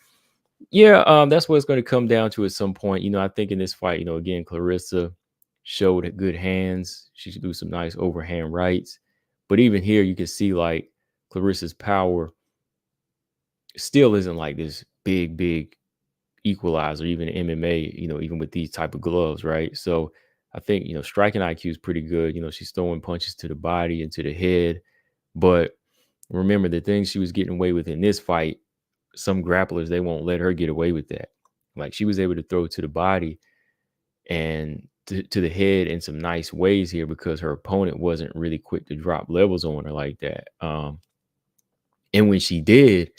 Yeah, that's what it's going to come down to at some point. I think in this fight, again, Clarissa showed good hands. She should do some nice overhand rights. But even here, you can see like Clarissa's power still isn't like this big equalizer, even in MMA, even with these type of gloves, right? So I think, striking IQ is pretty good. She's throwing punches to the body and to the head. But remember, the things she was getting away with in this fight, some grapplers, they won't let her get away with that. Like she was able to throw to the body and to the head in some nice ways here because her opponent wasn't really quick to drop levels on her like that. And when she did,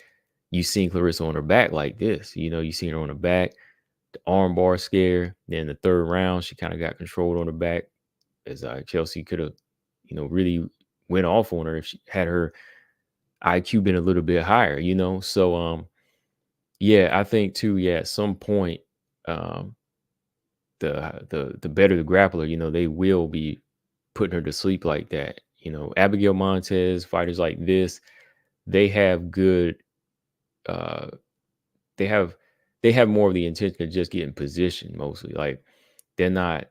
you seen Clarissa on her back like this. You seen her on her back, the arm bar scare. Then the third round, she kind of got controlled on her back as Chelsea could have, really went off on her if she had her IQ been a little bit higher, So yeah, I think too, at some point, the better the grappler, they will be putting her to sleep like that. Abigail Montez, fighters like this, they have good they have more of the intention of just getting position mostly. Like they're not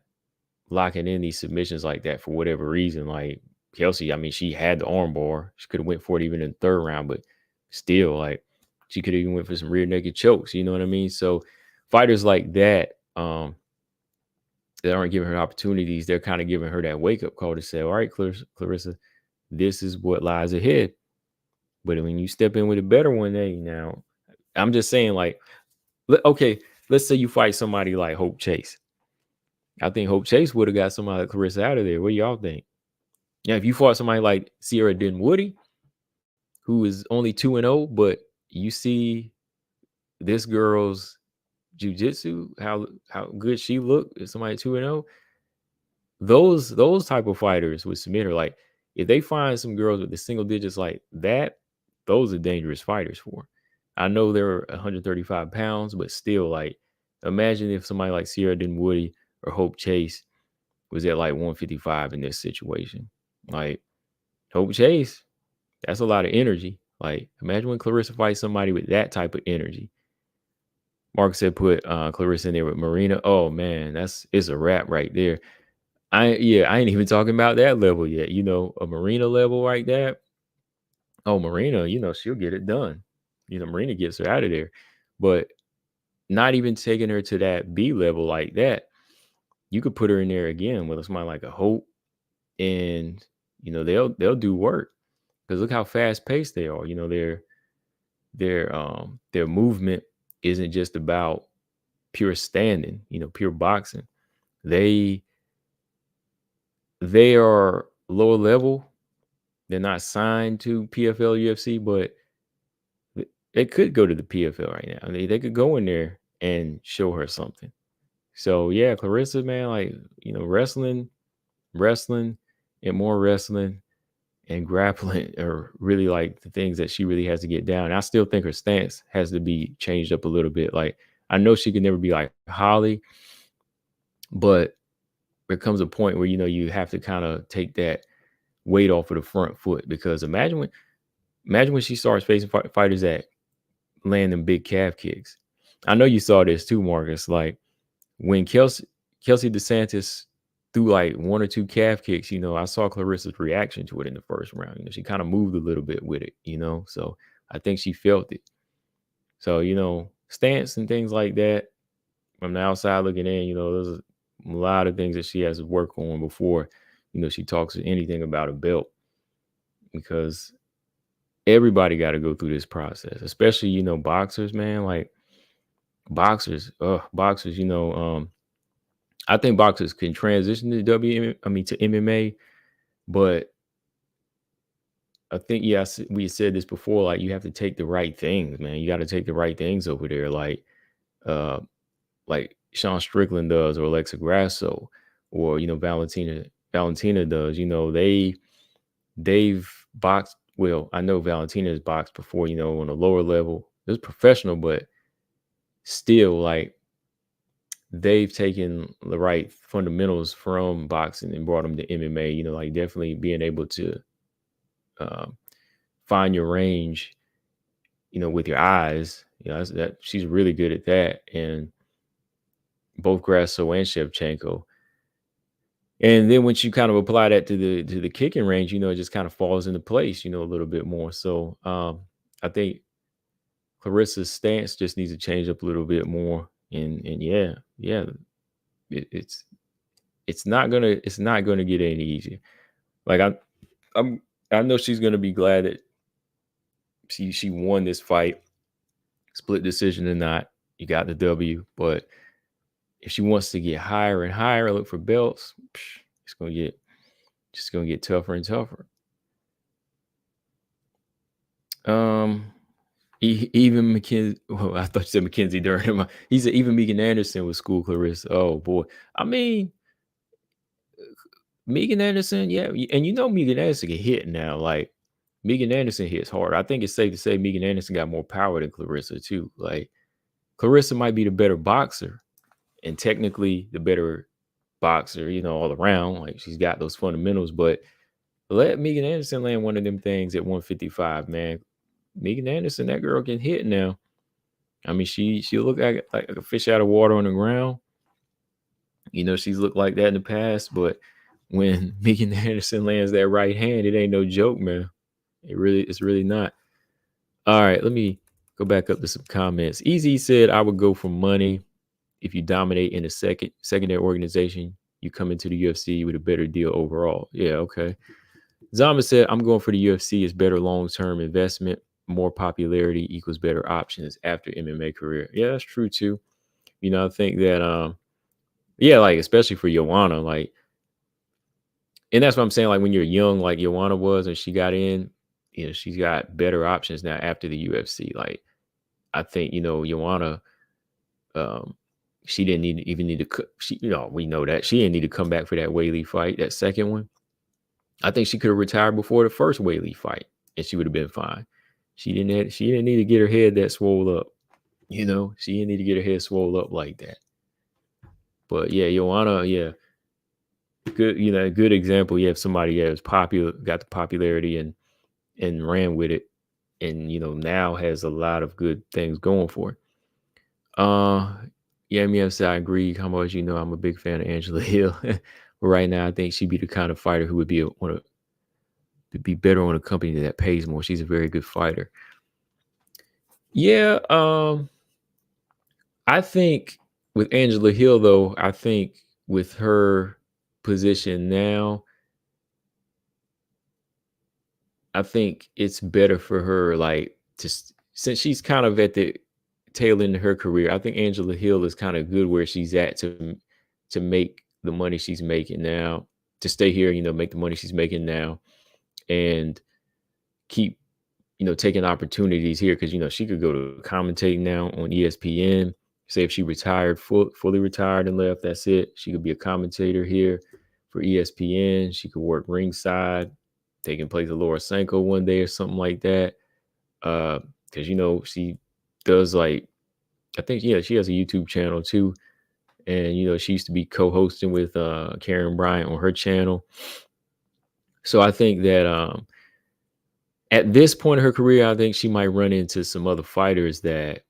locking in these submissions like that for whatever reason. Like Kelsey, I mean, she had the arm bar. She could have went for it even in the third round, but still, like, she could have even went for some rear naked chokes. You know what I mean? So fighters like that, that aren't giving her opportunities, they're kind of giving her that wake up call to say, all right, Clarissa, this is what lies ahead. But when you step in with a better one, hey, now, I'm just saying, like, okay, let's say you fight somebody like Hope Chase. I think Hope Chase would have got somebody like Clarissa out of there. What do y'all think? Yeah, if you fought somebody like Sierra Dinwiddie, who is only 2-0, but you see this girl's jiu-jitsu, how good she looked, if somebody 2-0, those type of fighters would submit her. Like, if they find some girls with the single digits like that, those are dangerous fighters for. I know they're 135 pounds, but still, like, imagine if somebody like Sierra Dinwiddie or Hope Chase was at like 155 in this situation. Like, Hope Chase, that's a lot of energy. Like, imagine when Clarissa fights somebody with that type of energy. Mark said put Clarissa in there with Marina. Oh man, it's a wrap right there. I ain't even talking about that level yet. You know, a Marina level like that. Oh, Marina, she'll get it done. Marina gets her out of there. But not even taking her to that B level like that, you could put her in there again with somebody like a Hope, and they'll do work. Because look how fast paced they are. Their movement isn't just about pure standing, pure boxing. They are lower level. They're not signed to PFL UFC, but they could go to the PFL right now. I mean, they could go in there and show her something. So yeah, Clarissa, man, like, wrestling, and more wrestling and grappling are really like the things that she really has to get down. I still think her stance has to be changed up a little bit. Like, I know she can never be like Holly, but there comes a point where you have to kind of take that weight off of the front foot, because imagine when she starts facing fighters that land them big calf kicks. I know you saw this too, Marcus. Like, when Kelsey DeSantis threw like one or two calf kicks, I saw Clarissa's reaction to it in the first round. She kind of moved a little bit with it, so I think she felt it. So, stance and things like that, from the outside looking in, there's a lot of things that she has to work on before, she talks anything about a belt, because everybody got to go through this process, especially, boxers, man. Like, boxers, I think boxers can transition to to MMA, but I think, we said this before, like, you have to take the right things, man. You got to take the right things over there, uh, like Sean Strickland does, or Alexa Grasso, or Valentina does. They've boxed. Well, I know Valentina has boxed before, on a lower level. It was professional, but still, like, they've taken the right fundamentals from boxing and brought them to MMA. Like, definitely being able to find your range, with your eyes. That she's really good at that. And both Grasso and Shevchenko. And then once you kind of apply that to the kicking range, it just kind of falls into place, a little bit more. So I think Clarissa's stance just needs to change up a little bit more. And yeah, it's not gonna get any easier. Like, I know she's gonna be glad that she won this fight, split decision or not. You got the W, but if she wants to get higher and higher, look for belts, it's gonna get tougher and tougher. Even Mackenzie. Well, I thought you said Mackenzie Dern. He said even Megan Anderson was school Clarissa. Oh boy, I mean, Megan Anderson, yeah, and Megan Anderson can hit now. Like, Megan Anderson hits hard. I think it's safe to say Megan Anderson got more power than Clarissa too. Like, Clarissa might be the better boxer, and technically the better boxer, all around. Like, she's got those fundamentals, but let Megan Anderson land one of them things at 155, man. Megan Anderson, that girl can hit now. I mean, she'll look like a fish out of water on the ground. She's looked like that in the past, but when Megan Anderson lands that right hand, it ain't no joke, man. It's really not. All right, let me go back up to some comments. Easy said, I would go for money. If you dominate in a secondary organization, you come into the UFC with a better deal overall. Yeah, okay. Zama said, I'm going for the UFC. It's better long-term investment. More popularity equals better options after MMA career. Yeah, that's true too. I think that yeah, like especially for Joanna, like, and that's what I'm saying. Like when you're young, like Joanna was, and she got in, she's got better options now after the UFC. Like I think, Joanna, um, she didn't even need to. She, we know that she didn't need to come back for that Weili fight, that second one. I think she could have retired before the first Weili fight, and she would have been fine. She didn't need to get her head that swole up. She didn't need to get her head swole up like that. But yeah, Joanna, yeah, good. Good example. You have somebody that was popular, got the popularity, and ran with it, and now has a lot of good things going for it. Yeah, I agree. How much I'm a big fan of Angela Hill. But right now, I think she'd be the kind of fighter who would be better on a company that pays more. She's a very good fighter. Yeah, I think with Angela Hill, though, I think with her position now, I think it's better for her, like, since she's kind of at the tail end of her career. I think Angela Hill is kind of good where she's at to make the money she's making now, to stay here, make the money she's making now, and keep taking opportunities here because she could go to commentating now on ESPN. Say if she retired, fully retired and left, that's it. She could be a commentator here for ESPN. She could work ringside, taking place of Laura Sanko one day or something like that. Because she does, like, I think, yeah, she has a YouTube channel too, and she used to be co-hosting with Karen Bryant on her channel. So I think that at this point in her career, I think she might run into some other fighters that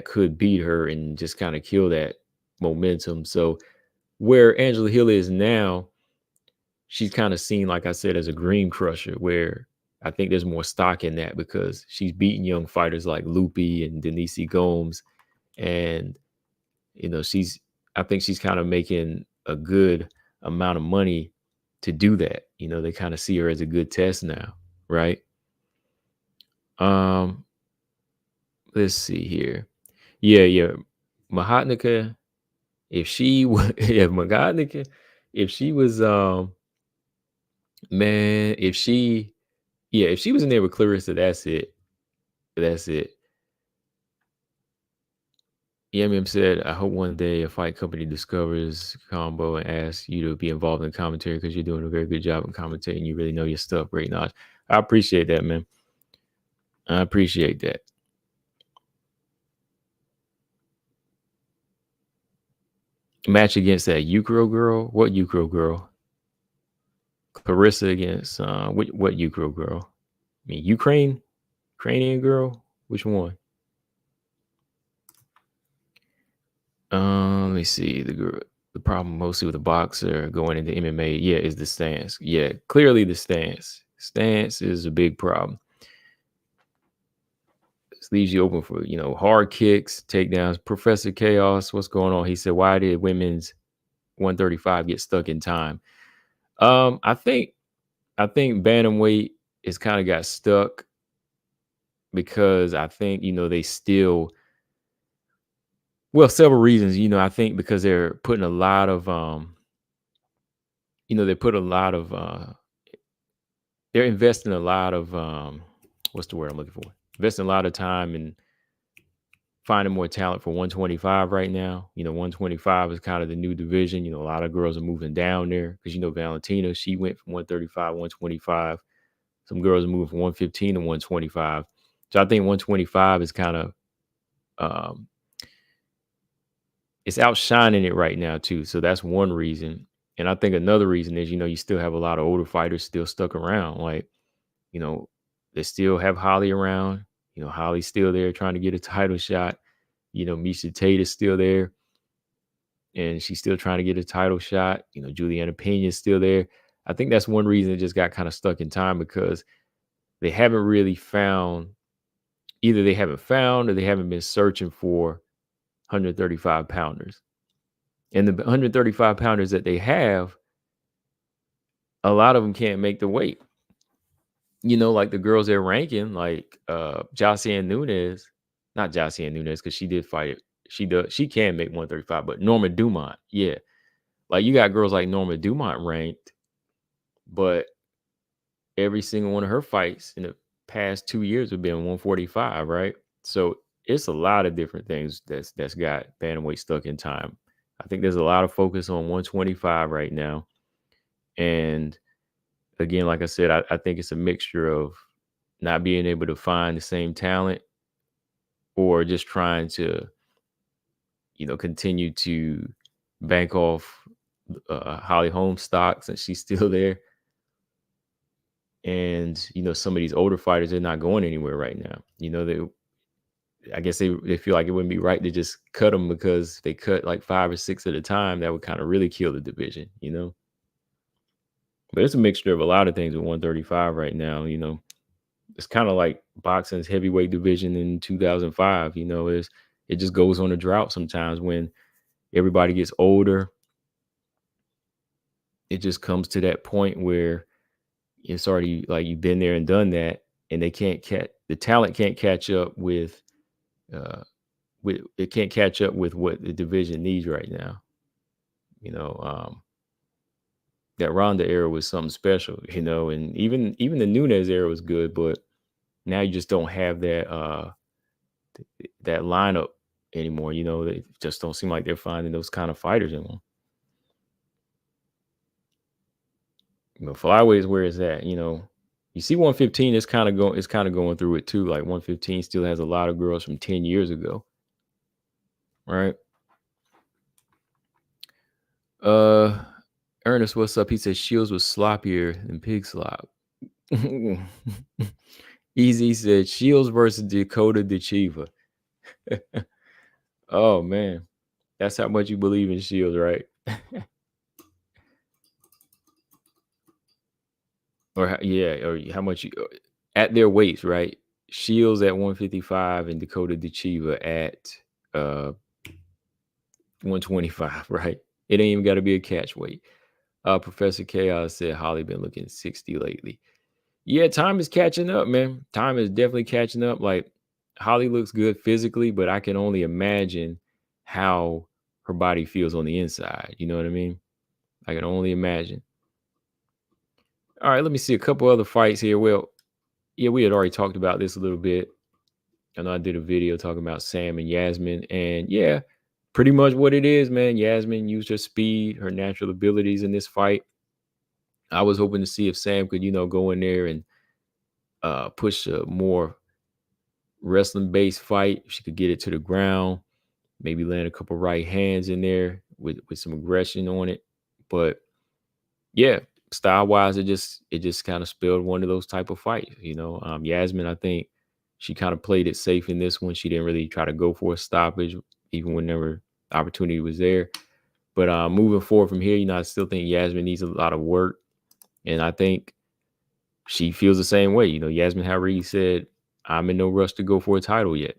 could beat her and just kind of kill that momentum. So where Angela Hill is now, she's kind of seen, like I said, as a dream crusher, where I think there's more stock in that because she's beating young fighters like Lupi and Denise Gomes. And, I think she's kind of making a good amount of money to do that. They kind of see her as a good test now. Right. Um, let's see here. Yeah. Mahatnika, if she was, yeah, Mahatnika, if she was, man, if she was in there with Clarissa, that's it. That's it. Yum said, I hope one day a fight company discovers combo and asks you to be involved in commentary because you're doing a very good job in commentating. You really know your stuff. Great knowledge. I appreciate that, man. I appreciate that. Match against that Ukro girl? What Ukro girl? Clarissa against what Ukro girl? I mean, Ukrainian girl? Which one? Let me see. The problem mostly with a boxer going into MMA, yeah, is the stance. Yeah, clearly the stance. Stance is a big problem. This leaves you open for hard kicks, takedowns. Professor Chaos, what's going on? He said, why did women's 135 get stuck in time? I think bantamweight is kind of got stuck because I think they still, well, several reasons. I think because they're putting a lot of they put a lot of they're investing a lot of what's the word I'm looking for? Investing a lot of time in finding more talent for 125 right now. 125 is kind of the new division. A lot of girls are moving down there because Valentina, she went from 135, 125. Some girls are moving from 115 to 125. So I think 125 is kind of it's outshining it right now too. So that's one reason. And I think another reason is, you still have a lot of older fighters still stuck around. Like, they still have Holly around. Holly's still there trying to get a title shot. Misha Tate is still there. and she's still trying to get a title shot. Juliana Pena is still there. I think that's one reason it just got kind of stuck in time, because they haven't really found, either they haven't found or they haven't been searching for 135 pounders. And the 135 pounders that they have, a lot of them can't make the weight. Like the girls they're ranking, like Jocelyn Nunes, not Jocelyn Nunes, because she did fight it. She can make 135, but Norma Dumont, yeah. Like you got girls like Norma Dumont ranked, but every single one of her fights in the past 2 years have been 145, right? So it's a lot of different things that's got bantamweight stuck in time. I think there's a lot of focus on 125 right now. And again, like I said, I think it's a mixture of not being able to find the same talent, or just trying to, continue to bank off Holly Holm stocks, and she's still there. And, some of these older fighters, they're not going anywhere right now. I guess they feel like it wouldn't be right to just cut them, because if they cut like 5 or 6 at a time, that would kind of really kill the division, But it's a mixture of a lot of things with 135 right now, It's kind of like boxing's heavyweight division in 2005, it just goes on a drought sometimes when everybody gets older. It just comes to that point where it's already like you've been there and done that, and they can't the talent can't catch up with it can't catch up with what the division needs right now. That Ronda era was something special, and even the Nunes era was good, but now you just don't have that lineup anymore. They just don't seem like they're finding those kind of fighters anymore. Flyweight is where it's at. You see 115 is kind of going through it too. Like 115 still has a lot of girls from 10 years ago. Right. Ernest, what's up? He said Shields was sloppier than Pig Slop. Easy said Shields versus Dakota DeChiva. Oh man, that's how much you believe in Shields, right? or how much you at their weights, right? Shields at 155 and Dakota DeChiva at 125, right? It ain't even got to be a catch weight. Professor Chaos said Holly been looking 60 lately. Yeah, time is catching up, man. Time is definitely catching up. Like Holly looks good physically, but I can only imagine how her body feels on the inside. You know what I mean? I can only imagine. All right, let me see a couple other fights here. Well, yeah, we had already talked about this a little bit. I know I did a video talking about Sam and Yasmin, and yeah, pretty much what it is, man. Yasmin used her speed, her natural abilities in this fight. I was hoping to see if Sam could, go in there and push a more wrestling-based fight. If she could get it to the ground, maybe land a couple right hands in there with some aggression on it. But yeah, style-wise, it just kind of spelled one of those type of fights. Yasmin, I think she kind of played it safe in this one. She didn't really try to go for a stoppage, even whenever opportunity was there. But moving forward from here, I still think Yasmin needs a lot of work. And I think she feels the same way. Yasmin Harry said, I'm in no rush to go for a title yet.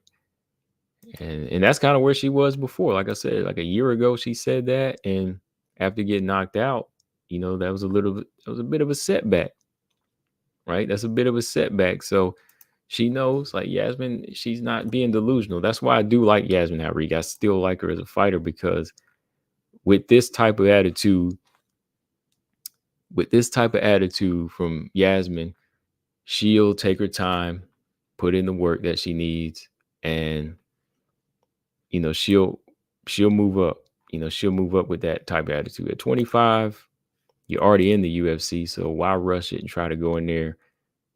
And that's kind of where she was before. Like I said, like a year ago, she said that. And after getting knocked out, that was a bit of a setback, right? That's a bit of a setback. So she knows, like Yasmin, she's not being delusional. That's why I do like Yasmin Harry. I still like her as a fighter, because with this type of attitude from Yasmin, she'll take her time, put in the work that she needs, and she'll move up. She'll move up with that type of attitude. At 25, you're already in the UFC, so why rush it and try to go in there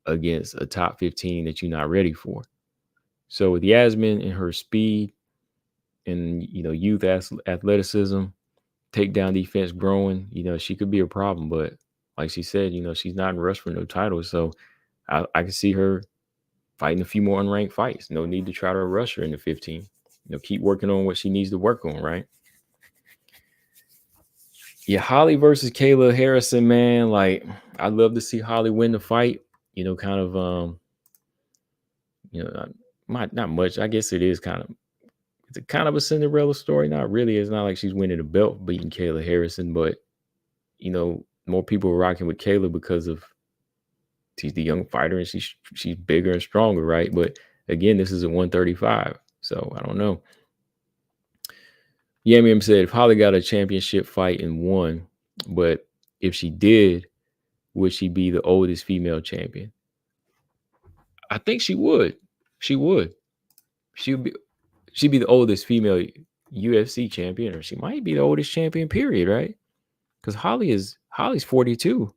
against a top 15 that you're not ready for? So with Yasmin and her speed and youth athleticism, takedown defense growing, she could be a problem. But like she said, she's not in a rush for no title. So I can see her fighting a few more unranked fights. No need to try to rush her into 15. Keep working on what she needs to work on, right? Yeah, Holly versus Kayla Harrison, man. Like, I'd love to see Holly win the fight. Kind of not much. I guess it is kind of it's a kind of a Cinderella story. Not really. It's not like she's winning a belt beating Kayla Harrison, but more people are rocking with Kayla because of she's the young fighter and she's bigger and stronger, right? But again, this is a 135, so I don't know. Yamiam said if Holly got a championship fight and won, but if she did, would she be the oldest female champion? I think she would. She would. She would be. She'd be the oldest female UFC champion, or she might be the oldest champion. Period. Right? Because Holly's 42.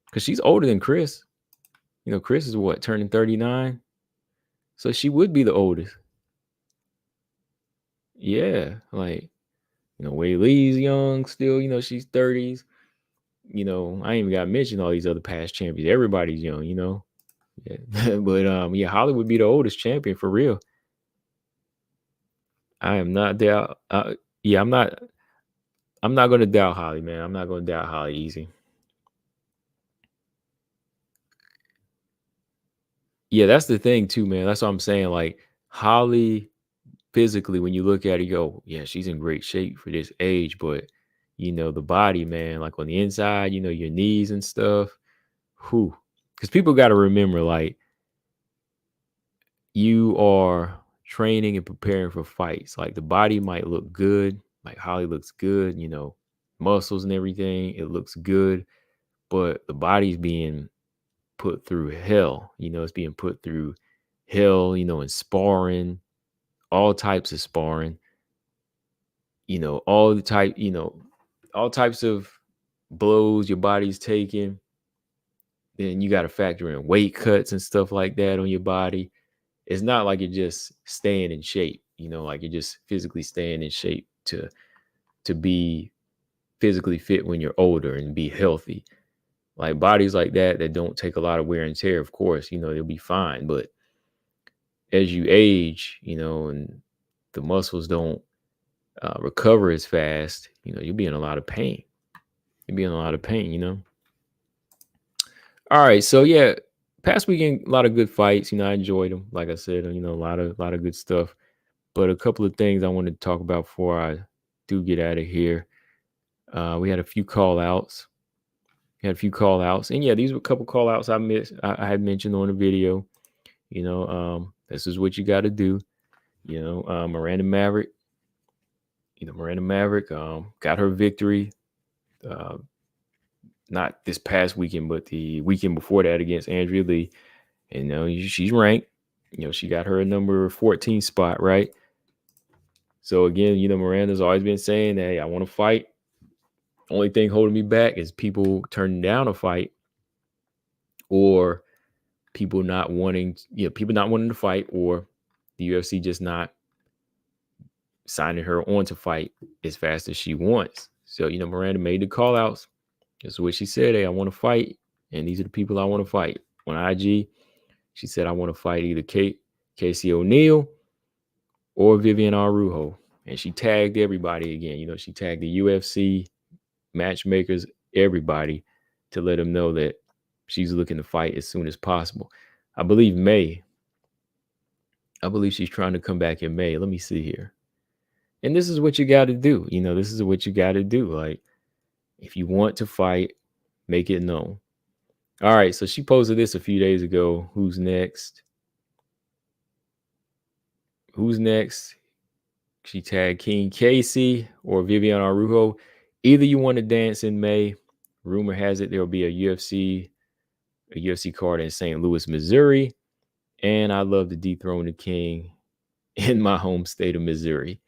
Because she's older than Chris. Chris is what, turning 39, so she would be the oldest. Yeah, like Wei Lee's young still. She's 30s. I ain't even got to mention all these other past champions. Everybody's young. Yeah. But yeah, Holly would be the oldest champion for real. I am not doubt. Yeah, I'm not. I'm not going to doubt Holly, man. I'm not going to doubt Holly easy. Yeah, that's the thing too, man. That's what I'm saying. Like Holly, physically, when you look at her, you go, yeah, she's in great shape for this age. But the body, man, like on the inside, your knees and stuff. Whew. Because people got to remember, like you are training and preparing for fights. Like the body might look good, like Holly looks good, muscles and everything. It looks good, but the body's being put through hell. It's being put through hell, and sparring, all types of sparring, all types of blows your body's taking. Then you got to factor in weight cuts and stuff like that on your body. It's not like you're just staying in shape, like you're just physically staying in shape to be physically fit when you're older and be healthy. Like bodies like that don't take a lot of wear and tear, of course, they'll be fine. But as you age, and the muscles don't recover as fast, you'll be in a lot of pain. You'll be in a lot of pain. All right, so yeah, past weekend, a lot of good fights. I enjoyed them. Like I said, a lot of good stuff. But a couple of things I wanted to talk about before I do get out of here. We had a few call outs. And yeah, these were a couple call outs I missed. I had mentioned on the video. This is what you got to do. Miranda Maverick. Miranda Maverick got her victory. Not this past weekend, but the weekend before that against Andrea Lee. And she's ranked. She got her a number 14 spot, right? So again, Miranda's always been saying, hey, I want to fight. Only thing holding me back is people turning down a fight or people not wanting to fight, or the UFC just not signing her on to fight as fast as she wants. So, Miranda made the call outs. That's what she said. Hey, I want to fight. And these are the people I want to fight. On IG, she said, I want to fight either Casey O'Neill or Vivian Araujo. And she tagged everybody again. She tagged the UFC, matchmakers, everybody, to let them know that she's looking to fight as soon as possible. I believe she's trying to come back in May. Let me see here. And this is what you got to do. This is what you got to do. Like, if you want to fight, make it known. All right. So she posted this a few days ago. Who's next? She tagged King Casey or Vivian Araujo. Either you want to dance in May. Rumor has it there will be a UFC card in St. Louis, Missouri. And I love to dethrone the king in my home state of Missouri.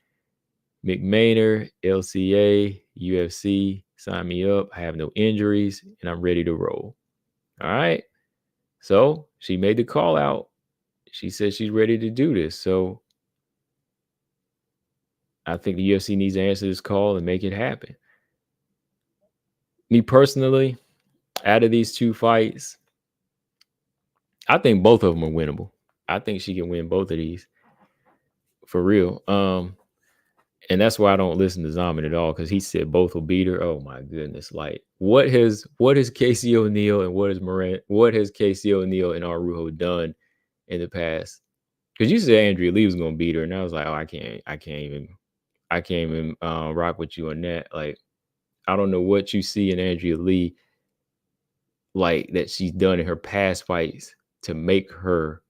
McMainer, LCA, UFC, sign me up. I have no injuries and I'm ready to roll. All right. So she made the call out. She said she's ready to do this. So I think the UFC needs to answer this call and make it happen. Me personally, out of these two fights, I think both of them are winnable. I think she can win both of these. For real. And that's why I don't listen to Zaman at all, because he said both will beat her. Oh my goodness. Like what has Casey O'Neill and what has Casey O'Neill and Arujo done in the past? Because you said Andrea Lee was gonna beat her, and I was like, oh, I can't even rock with you on that. Like, I don't know what you see in Andrea Lee, like that she's done in her past fights to make her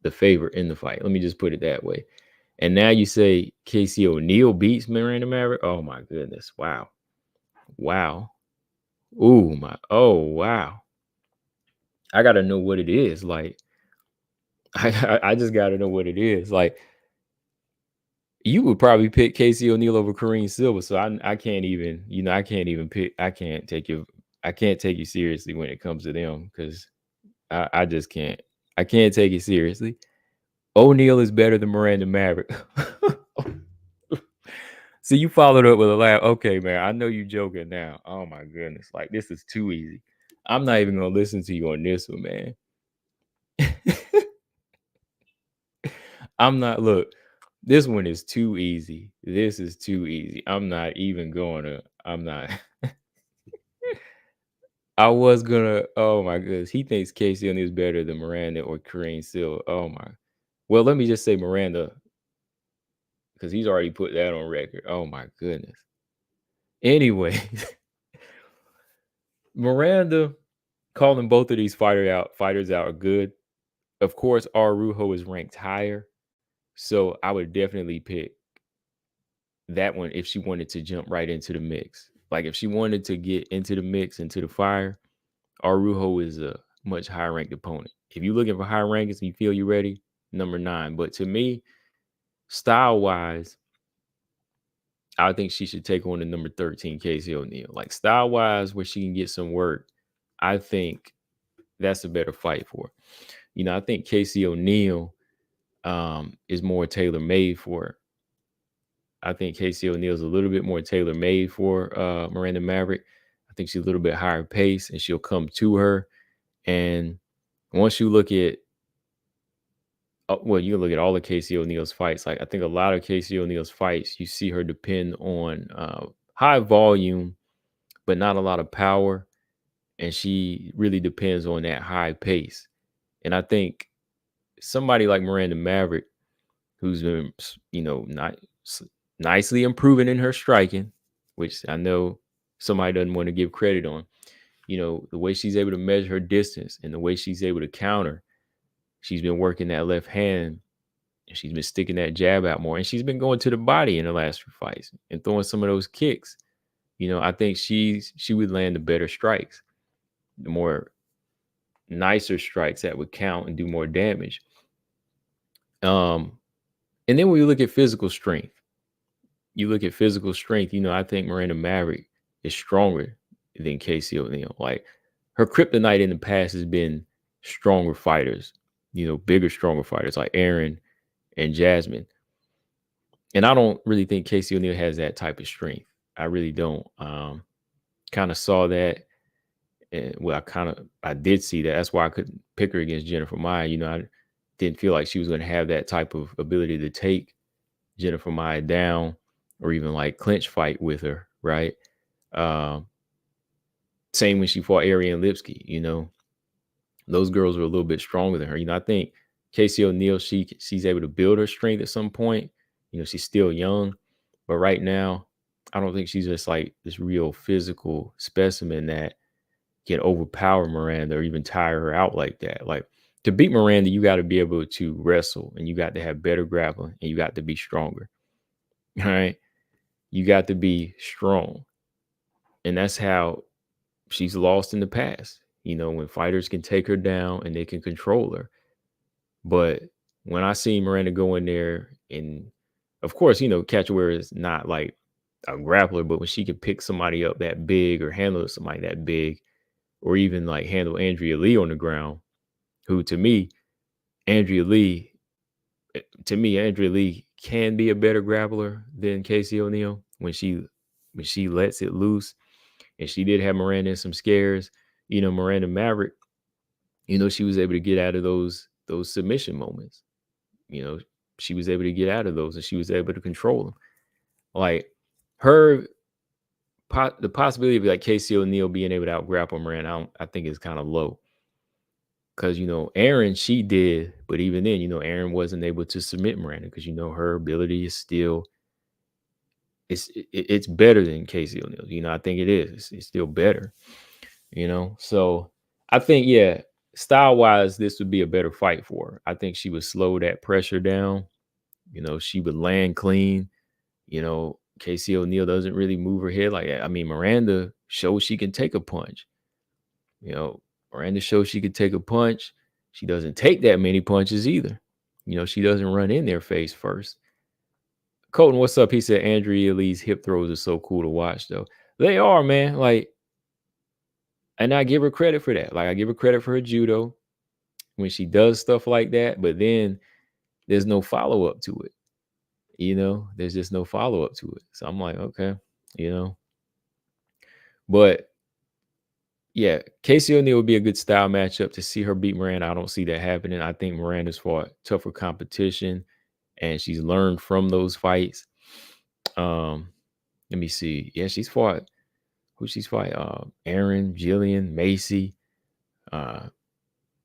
the favorite in the fight. Let me just put it that way. And now you say Casey O'Neill beats Miranda Maverick. Oh my goodness. Wow. Wow. Ooh my. Oh wow. I gotta know what it is. Like I just gotta know what it is. Like you would probably pick Casey O'Neill over Kareem Silva. So I can't even, I can't even pick. I can't take you seriously when it comes to them, because I just can't. I can't take it seriously. O'Neill is better than Miranda Maverick. See, you followed up with a laugh. Okay, man, I know you joking now. Oh my goodness, like this is too easy. I'm not even gonna listen to you on this one, man. I'm not. Look, this one is too easy. This is too easy. I'm not even going to. I'm not. I was gonna. Oh my goodness, he thinks Casey O'Neill is better than Miranda or Kareem Silva. Oh my. Well, let me just say Miranda, because he's already put that on record. Oh my goodness. Anyway, Miranda calling both of these fighters out are good. Of course, Arujo is ranked higher, so I would definitely pick that one if she wanted to jump right into the mix. Like if she wanted to get into the mix, into the fire, Arujo is a much higher ranked opponent. If you're looking for high rankings and you feel you're ready, number 9. But to me, style wise, I think she should take on the number 13, Casey O'Neill. Like style wise, where she can get some work, I think that's a better fight for her. I think Casey O'Neill is more tailor made for her. I think Casey O'Neill is a little bit more tailor made for Miranda Maverick. I think she's a little bit higher pace, and she'll come to her. And once you look at, you can look at all of Casey O'Neill's fights. Like I think a lot of Casey O'Neill's fights, you see her depend on high volume, but not a lot of power. And she really depends on that high pace. And I think somebody like Miranda Maverick, who's been, not nicely improving in her striking, which I know somebody doesn't want to give credit on. The way she's able to measure her distance and the way she's able to counter, she's been working that left hand, and she's been sticking that jab out more, and she's been going to the body in the last few fights and throwing some of those kicks. I think she would land the better strikes, the more nicer strikes that would count and do more damage. And then when you look at physical strength, I think Miranda Maverick is stronger than Casey O'Neill. Like her kryptonite in the past has been stronger fighters, bigger, stronger fighters like Aaron and Jasmine. And I don't really think Casey O'Neill has that type of strength. I really don't. Kind of saw that. And I did see that. That's why I couldn't pick her against Jennifer Maia. I didn't feel like she was going to have that type of ability to take Jennifer Maia down or even like clinch fight with her, right? Same when she fought Ariane Lipsky, those girls were a little bit stronger than her. I think Casey O'Neill, she's able to build her strength at some point. She's still young, but right now, I don't think she's just like this real physical specimen that can overpower Miranda or even tire her out like that. Like to beat Miranda, you got to be able to wrestle, and you got to have better grappling, and you got to be stronger. All right. You got to be strong. And that's how she's lost in the past, when fighters can take her down and they can control her. But when I see Miranda go in there, and of course, Cachoeira is not like a grappler, but when she can pick somebody up that big or handle somebody that big, or even like handle Andrea Lee on the ground, who to me, Andrea Lee can be a better grappler than Casey O'Neill when she lets it loose. And she did have Miranda in some scares. Miranda Maverick, she was able to get out of those submission moments. She was able to get out of those, and she was able to control them. Like her, the possibility of like Casey O'Neill being able to out grapple Miranda, I think is kind of low. Because Aaron, she did, but even then, Aaron wasn't able to submit Miranda because her ability is still it's better than Casey O'Neill. I think it is. It's still better. So I think, yeah, style wise, this would be a better fight for her. I think she would slow that pressure down. She would land clean. Casey O'Neill doesn't really move her head like that. I mean, Miranda shows she can take a punch. Miranda shows she could take a punch. She doesn't take that many punches either. She doesn't run in their face first. Colton, what's up? He said Andrea Lee's hip throws are so cool to watch, though. They are, man. Like, and I give her credit for that. Like, I give her credit for her judo when she does stuff like that, but then there's no follow-up to it. There's just no follow-up to it. So I'm like, okay, But yeah, Casey O'Neill would be a good style matchup to see her beat Miranda. I don't see that happening. I think Miranda's fought tougher competition and she's learned from those fights. Let me see. Yeah, she's fought who she's fought. Aaron, Jillian, Macy,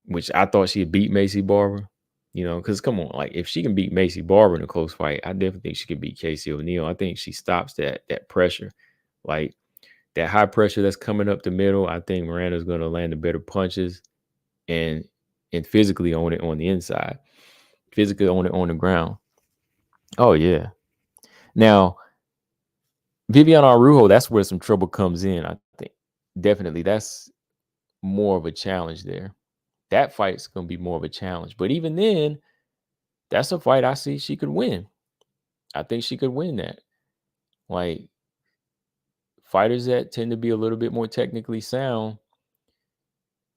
which I thought she'd beat Macy Barber. Because come on, like if she can beat Macy Barber in a close fight, I definitely think she could beat Casey O'Neill. I think she stops that pressure. Like that high pressure that's coming up the middle, I think Miranda's going to land the better punches and physically own it on the inside, physically own it on the ground. Oh, yeah. Now, Viviane Araújo, that's where some trouble comes in, I think. Definitely, that's more of a challenge there. That fight's going to be more of a challenge. But even then, that's a fight I see she could win. I think she could win that. Like, fighters that tend to be a little bit more technically sound,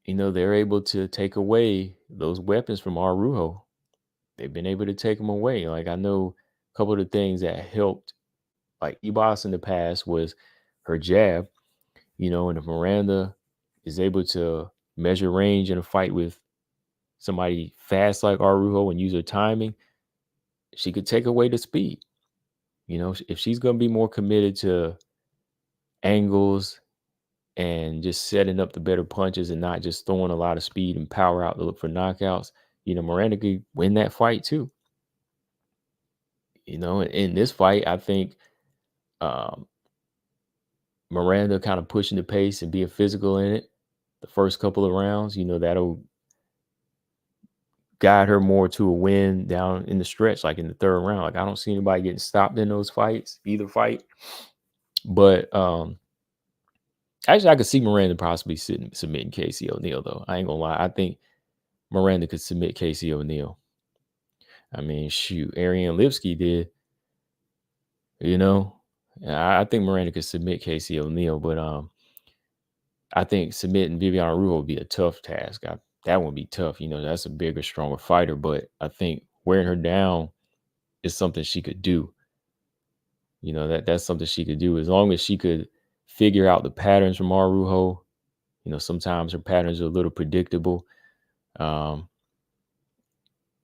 they're able to take away those weapons from Araújo. They've been able to take them away. Like, I know a couple of the things that helped, like Ibas in the past, was her jab, and if Miranda is able to measure range in a fight with somebody fast like Araújo and use her timing, she could take away the speed. If she's going to be more committed to angles and just setting up the better punches and not just throwing a lot of speed and power out to look for knockouts, Miranda could win that fight too. In this fight, I think Miranda kind of pushing the pace and being physical in it the first couple of rounds, that'll guide her more to a win down in the stretch, like in the third round. Like I don't see anybody getting stopped in those fights, either fight. But actually, I could see Miranda possibly submitting Casey O'Neill, though. I ain't gonna lie. I think Miranda could submit Casey O'Neill. I mean, shoot, Ariane Lipsky did. I think Miranda could submit Casey O'Neill, but I think submitting Viviane Araújo would be a tough task. That would be tough. That's a bigger, stronger fighter, but I think wearing her down is something she could do. That's something she could do as long as she could figure out the patterns from Araújo. Sometimes her patterns are a little predictable. As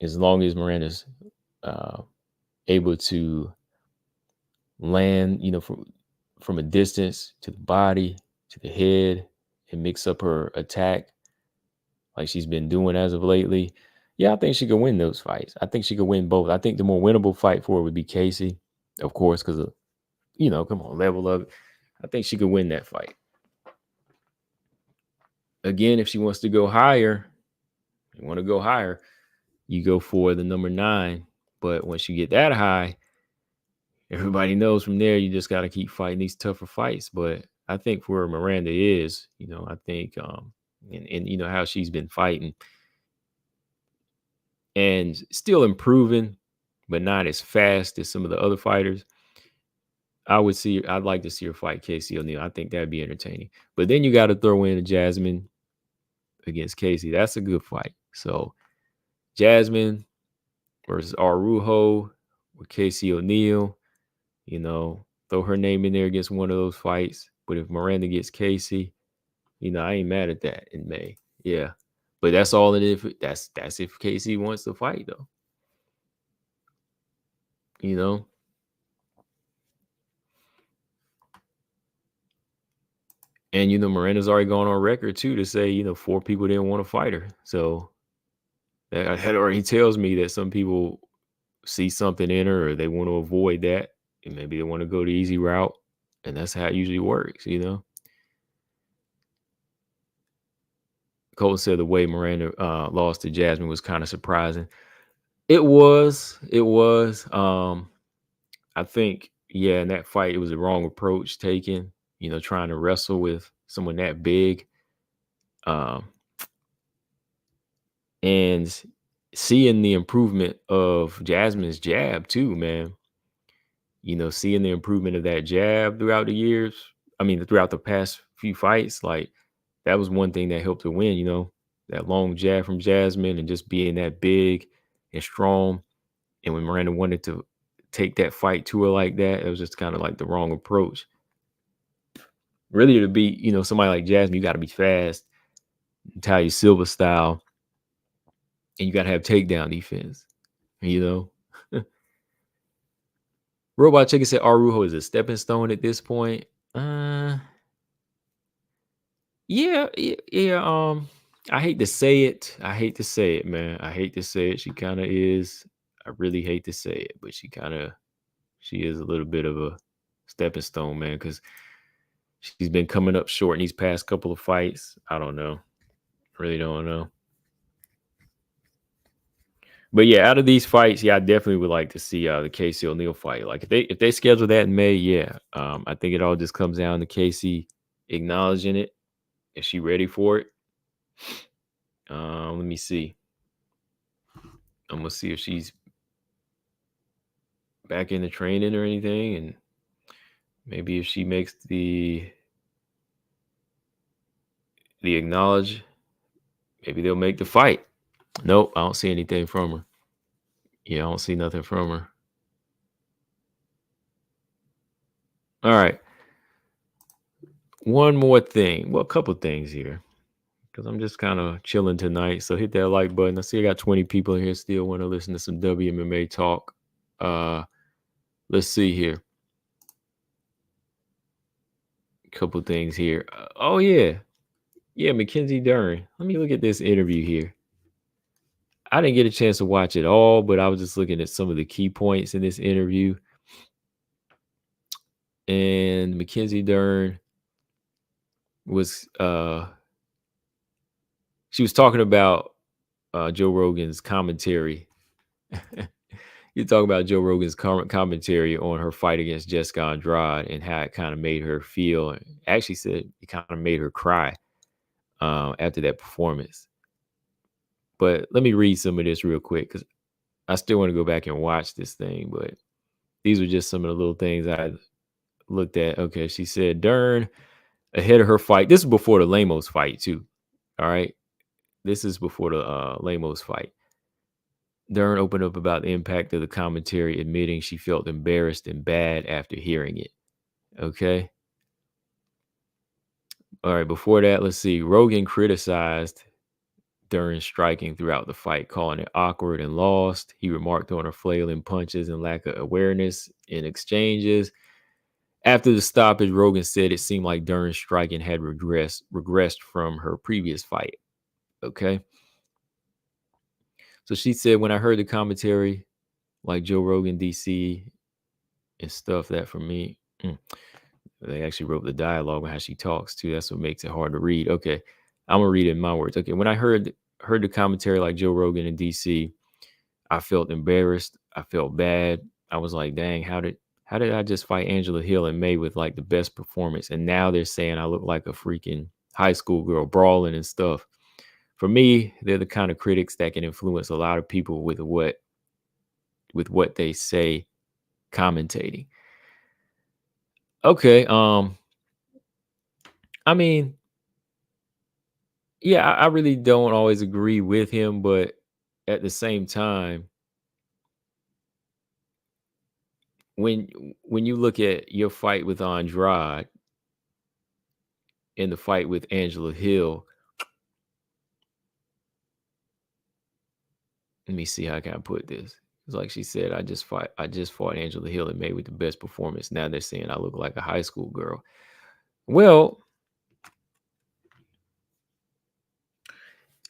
long as Miranda's able to land, from a distance to the body, to the head, and mix up her attack like she's been doing as of lately. Yeah, I think she could win those fights. I think she could win both. I think the more winnable fight for her would be Casey, of course, because of, come on, level up. I think she could win that fight. Again, if she wants to go higher, you go for the number 9. But once you get that high, everybody knows from there, you just got to keep fighting these tougher fights. But I think where Miranda is, I think, and how she's been fighting and still improving, but not as fast as some of the other fighters. I'd like to see her fight Casey O'Neill. I think that'd be entertaining. But then you got to throw in a Jasmine against Casey. That's a good fight. So Jasmine versus Araújo with Casey O'Neill, throw her name in there against one of those fights. But if Miranda gets Casey, I ain't mad at that in May. Yeah. But that's all it is. That's if Casey wants to fight, though. And Miranda's already gone on record too to say 4 people didn't want to fight her. So that already tells me that some people see something in her, or they want to avoid that, and maybe they want to go the easy route, and that's how it usually works. Cole said the way Miranda lost to Jasmine was kind of surprising. It was. I think, yeah, in that fight, it was the wrong approach taken. Trying to wrestle with someone that big, um, and seeing the improvement of Jasmine's jab too, man. Seeing the improvement of that jab throughout the years. I mean, throughout the past few fights, like that was one thing that helped her win. That long jab from Jasmine and just being that big and strong. And when Miranda wanted to take that fight to her like that, it was just kind of like the wrong approach. Really, to beat, somebody like Jasmine, you got to be fast, Natalia Silva style, and you got to have takedown defense. You know, Robot Chicken said Arujo is a stepping stone at this point. Yeah. I hate to say it. I hate to say it, man. I hate to say it. She kind of is. I really hate to say it, but she is a little bit of a stepping stone, man, because she's been coming up short in these past couple of fights. I don't know. Really don't know. But yeah, out of these fights, yeah, I definitely would like to see the Casey O'Neill fight. Like if they schedule that in May, yeah, I think it all just comes down to Casey acknowledging it. Is she ready for it? Let me see. I'm gonna see if she's back into training or anything, and maybe if she makes the acknowledge, maybe they'll make the fight. Nope, I don't see anything from her. Yeah, I don't see nothing from her. All right. One more thing. Well, a couple things here. Because I'm just kind of chilling tonight. So hit that like button. I see I got 20 people in here still want to listen to some WMMA talk. Let's see here. Couple things here. Oh yeah. Yeah, Mackenzie Dern. Let me look at this interview here. I didn't get a chance to watch it all, but I was just looking at some of the key points in this interview. And Mackenzie Dern was she was talking about Joe Rogan's commentary. You talk about Joe Rogan's commentary on her fight against Jessica Andrade and how it kind of made her feel. Actually said it kind of made her cry after that performance. But let me read some of this real quick because I still want to go back and watch this thing. But these were just some of the little things I looked at. Okay, she said Dern ahead of her fight. This is before the Lemos fight too. All right, this is before the Lemos fight. Dern opened up about the impact of the commentary, admitting she felt embarrassed and bad after hearing it. Okay. All right. Before that, let's see. Rogan criticized Dern's striking throughout the fight, calling it awkward and lost. He remarked on her flailing punches and lack of awareness in exchanges. After the stoppage, Rogan said it seemed like Dern's striking had regressed from her previous fight. Okay. So she said, when I heard the commentary, like Joe Rogan, DC, and stuff, that for me, they actually wrote the dialogue on how she talks too. That's what makes it hard to read. Okay, I'm gonna read it in my words. Okay, when I heard the commentary like Joe Rogan and DC, I felt embarrassed. I felt bad. I was like, dang, how did I just fight Angela Hill in May with like the best performance, and now they're saying I look like a freaking high school girl brawling and stuff. For me, they're the kind of critics that can influence a lot of people with what they say commentating. Okay, I mean, yeah, I really don't always agree with him, but at the same time, when you look at your fight with Andrade and the fight with Angela Hill, let me see how can I put this. It's like she said, I just fought Angela Hill and made with the best performance. Now they're saying I look like a high school girl. Well,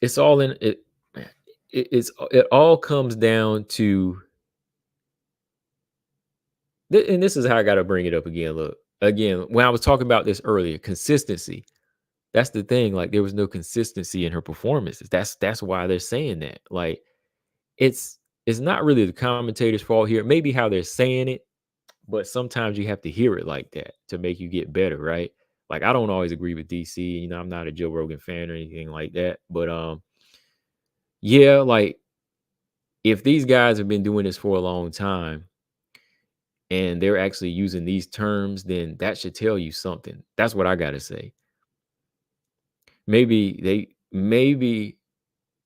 it's all in it. It all comes down to, and this is how I got to bring it up again. Look, again, when I was talking about this earlier, consistency. That's the thing. Like there was no consistency in her performances. That's why they're saying that. Like it's it's not really the commentators' fault here. Maybe how they're saying it, but sometimes you have to hear it like that to make you get better, right? Like I don't always agree with DC. I'm not a Joe Rogan fan or anything like that. But yeah, like if these guys have been doing this for a long time and they're actually using these terms, then that should tell you something. That's what I gotta say. Maybe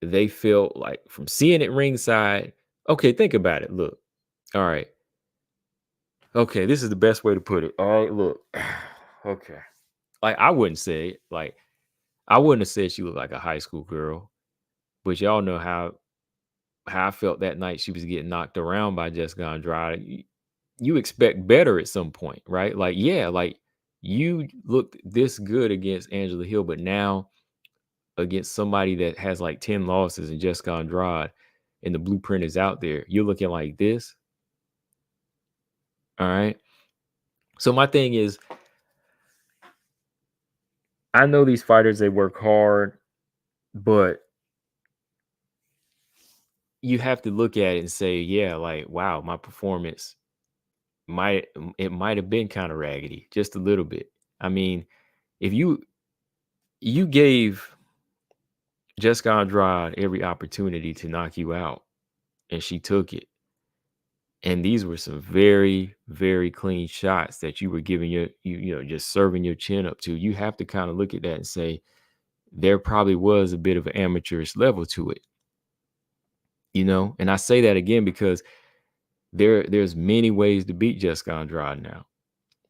they felt like from seeing it ringside. Okay, think about it. Look, all right. Okay, this is the best way to put it. All right, look. Okay. Like I wouldn't say it. Like I wouldn't have said she looked like a high school girl, but y'all know how I felt that night she was getting knocked around by Jessica Andrade. You expect better at some point, right? Like, yeah, like you looked this good against Angela Hill, but now against somebody that has like 10 losses and Jessica Andrade and the blueprint is out there, you're looking like this. All right. So my thing is, I know these fighters, they work hard, but you have to look at it and say, yeah, like, wow, my performance might it might have been kind of raggedy, just a little bit. I mean, if you gave Jessica Andrade every opportunity to knock you out, and she took it. And these were some very, very clean shots that you were giving just serving your chin up to. You have to kind of look at that and say, there probably was a bit of an amateurish level to it, And I say that again because there's many ways to beat Jessica Andrade now.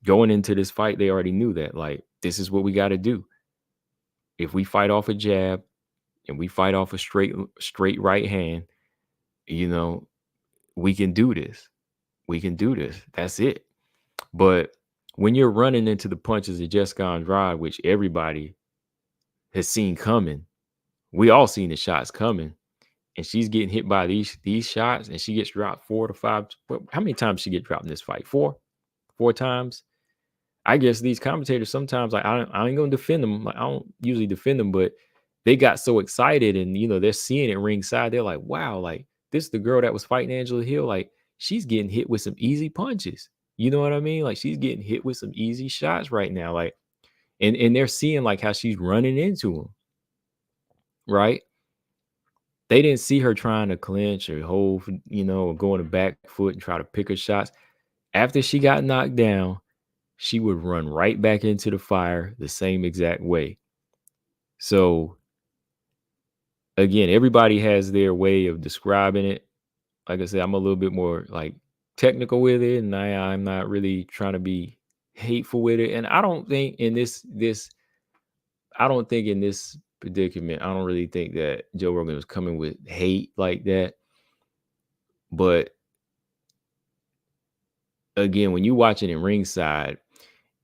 Going into this fight, they already knew that, like, this is what we got to do. If we fight off a jab and we fight off a straight right hand, we can do this. We can do this. That's it. But when you're running into the punches of Jessica Andrade, which everybody has seen coming, we all seen the shots coming, and she's getting hit by these shots, and she gets dropped 4 to 5. How many times she get dropped in this fight? Four times. I guess these commentators sometimes, like, I ain't gonna defend them. Like, I don't usually defend them, but they got so excited, and they're seeing it ringside. They're like, wow, like this is the girl that was fighting Angela Hill. Like she's getting hit with some easy punches. You know what I mean? Like she's getting hit with some easy shots right now. Like, and they're seeing like how she's running into them, right? They didn't see her trying to clinch or hold, or go on the back foot and try to pick her shots. After she got knocked down, she would run right back into the fire the same exact way. So again, everybody has their way of describing it. Like I said, I'm a little bit more like technical with it, and I'm not really trying to be hateful with it. And I don't think in this predicament, I don't really think that Joe Rogan was coming with hate like that. But again, when you watching it ringside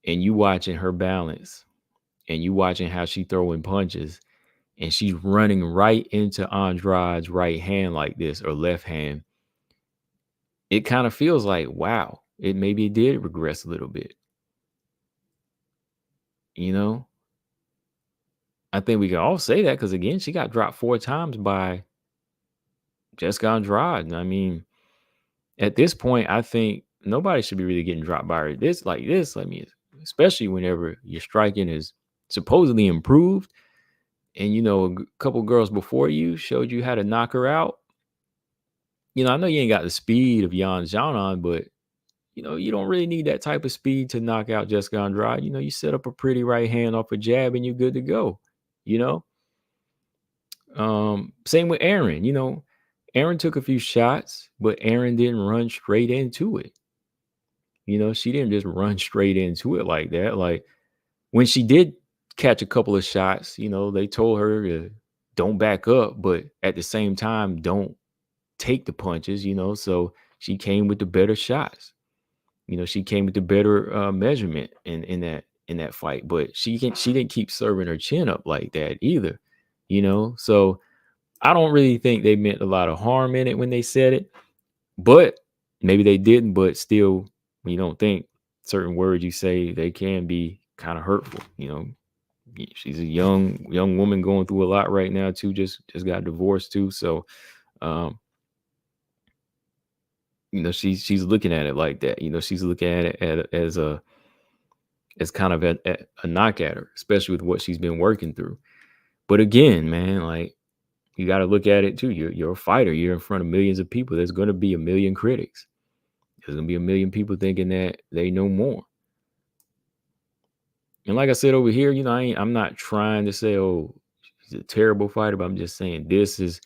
and you watching her balance and you watching how she throwing punches and she's running right into Andrade's right hand like this or left hand, it kind of feels like, wow, maybe it did regress a little bit. I think we can all say that because again, she got dropped 4 times by Jessica Andrade. I mean, at this point, I think nobody should be really getting dropped by her. This. I mean, especially whenever your striking is supposedly improved, and a couple girls before you showed you how to knock her out. I know you ain't got the speed of Yan Xiaonan, but you don't really need that type of speed to knock out Jessica Andrade. You set up a pretty right hand off a jab and you're good to go. Same with Aaron. Aaron took a few shots, but Aaron didn't run straight into it. She didn't just run straight into it like that. Like when she did catch a couple of shots, they told her to don't back up, but at the same time, don't take the punches, so she came with the better shots. She came with the better measurement in that fight, but she didn't keep serving her chin up like that either. So I don't really think they meant a lot of harm in it when they said it, but maybe they didn't. But still, when you don't think certain words you say, they can be kind of hurtful. She's a young woman going through a lot right now too. Just got divorced too, so um, she's looking at it like that. She's looking at it as kind of a knock at her, especially with what she's been working through. But again, man, like you got to look at it too. You're a fighter. You're in front of millions of people. There's going to be a million critics. There's going to be a million people thinking that they know more. And like I said over here, I'm not trying to say, oh, she's a terrible fighter, but I'm just saying this is